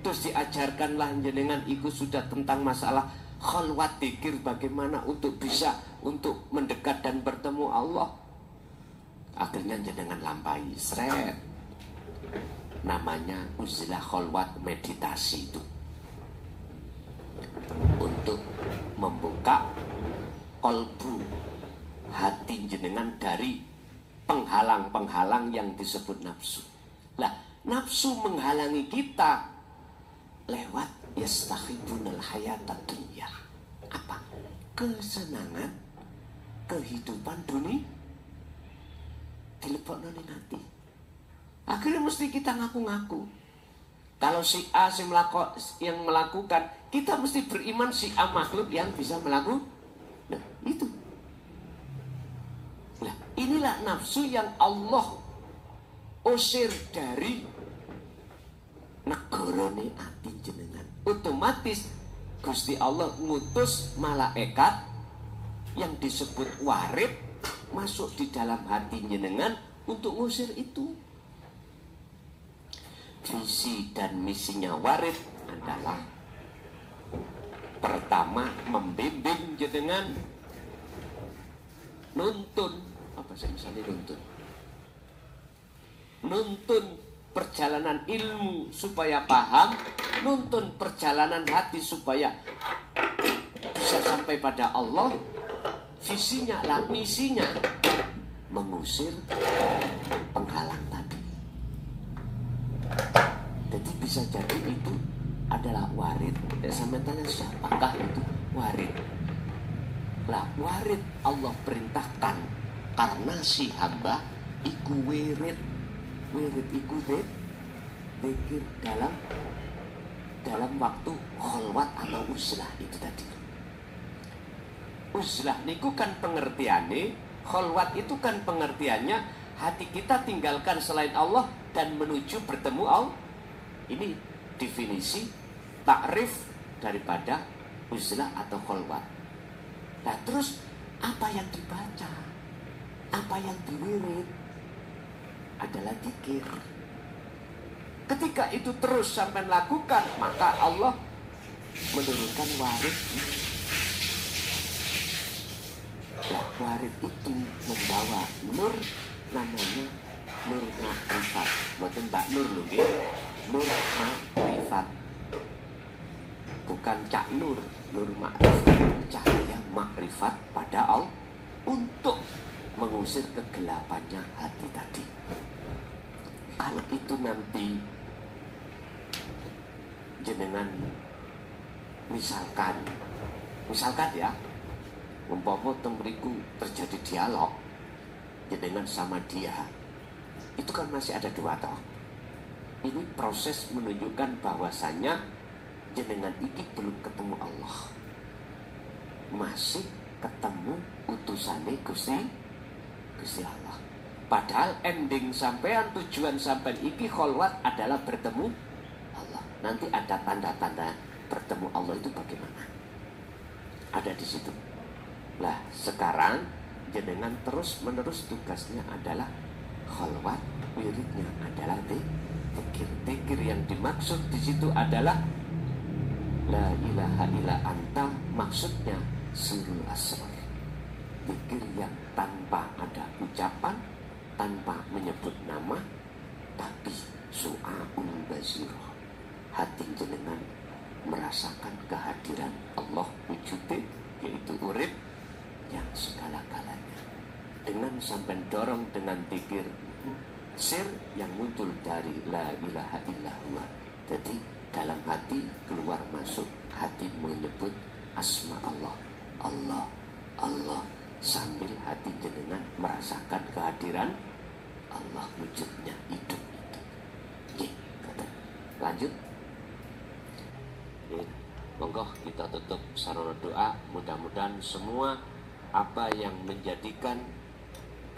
terus diajarkanlah jenengan itu sudah tentang masalah khalwat dzikir, bagaimana untuk bisa untuk mendekat dan bertemu Allah. Akhirnya jenengan lampahi seret, namanya uzlah khalwat meditasi itu, untuk membuka kolbu hati jenengan dari penghalang-penghalang yang disebut nafsu. Lah, nafsu menghalangi kita lewat yastakhibunal hayatad dunya. Apa? Kesenangan kehidupan dunia dilebokno ning ati. Akhirnya mesti kita ngaku-ngaku. Kalau si A yang melakukan, kita mesti beriman si A makhluk yang bisa melakukan. Nah, itu. Nah, inilah nafsu yang Allah usir dari negarane ati jenengan. Otomatis Gusti Allah ngutus malaikat yang disebut warid masuk di dalam hati jenengan untuk ngusir itu. Visi dan misinya warid adalah pertama membimbing jenengan nuntun, apa sih misalnya nuntun perjalanan ilmu supaya paham, nuntun perjalanan hati supaya bisa sampai pada Allah. Visinya lah, misinya mengusir penghalang tadi. Jadi bisa jadi itu adalah warid. Sampai tanya siapakah itu warid? Lah warid Allah perintahkan karena si hamba iku wirid. Wirid iku zikir dalam waktu kholwat atau uzlah itu tadi. Uzlah niku kan pengertiannya, kholwat itu kan pengertiannya hati kita tinggalkan selain Allah dan menuju bertemu Allah. Ini definisi takrif daripada uzlah atau kholwat. Nah terus apa yang dibaca, apa yang diwirid adalah zikir. Ketika itu terus sampai lakukan, maka Allah menurunkan warid. Nah, warid itu membawa nur, namanya nur makrifat. Bukan Mbak Nur loh, nur makrifat. Bukan Cak Nur, nur makrifat, cahaya makrifat pada Allah untuk mengusir kegelapannya hati tadi. Kalau itu nanti jenengan misalkan ya, umpama temeriku terjadi dialog jenengan sama dia, itu kan masih ada dua toh. Ini proses menunjukkan bahwasannya jenengan ini belum ketemu Allah, masih ketemu utusannya Gusti Allah. Padahal ending sampean, tujuan sampean iki kholwat adalah bertemu Allah. Nanti ada tanda-tanda bertemu Allah itu bagaimana? Ada di situ. Lah sekarang jenengan terus menerus tugasnya adalah kholwat, wiridnya adalah zikir. Yang dimaksud di situ adalah la ilaha illa anta, maksudnya sirul asrar. Zikir yang tanpa ada ucapan, tanpa menyebut nama, tapi su'aun basirah. Hati jenengan merasakan kehadiran Allah wujudnya, yaitu urip yang segala-galanya. Dengan sampai dorong dengan zikir sir yang muncul dari la ilaha illallah. Jadi dalam hati keluar masuk, hati menyebut asma Allah, Allah, Allah, sambil hati jenengan merasakan kehadiran Allah wujudnya hidup itu. Lanjut. Monggo kita tutup sarana doa. Mudah-mudahan semua apa yang menjadikan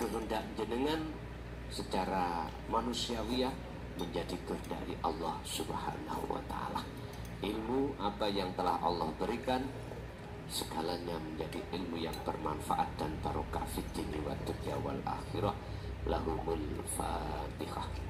kehendak jenengan secara manusiawiah menjadi kehendak dari Allah Subhanahu wa taala. Ilmu apa yang telah Allah berikan segalanya menjadi ilmu yang bermanfaat dan barokah fid dunya wa dunya wal akhirah. Lahumul Fatihah.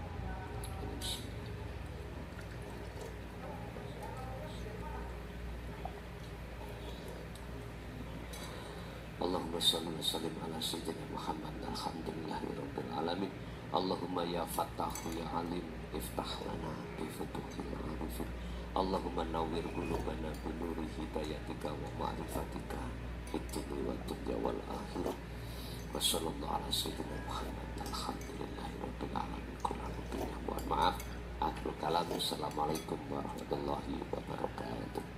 Allahumma shalli wa sallim ala sayyidina Muhammad. Alhamdulillahirabbil alamin. Allahumma ya Fattahu ya Alim, iftah lana bi futuhil arifin. Allahumma nawwir qulubana bi nuri hidayatika wa ma'rifatika fid dunya wa dunya wal akhirah. Wa sallallahu ala sayyidina Muhammad. Alhamdulillahirabbil alamin. Kurang lebihnya mohon maaf. akhirul kalam. Assalamualaikum warahmatullahi wabarakatuh.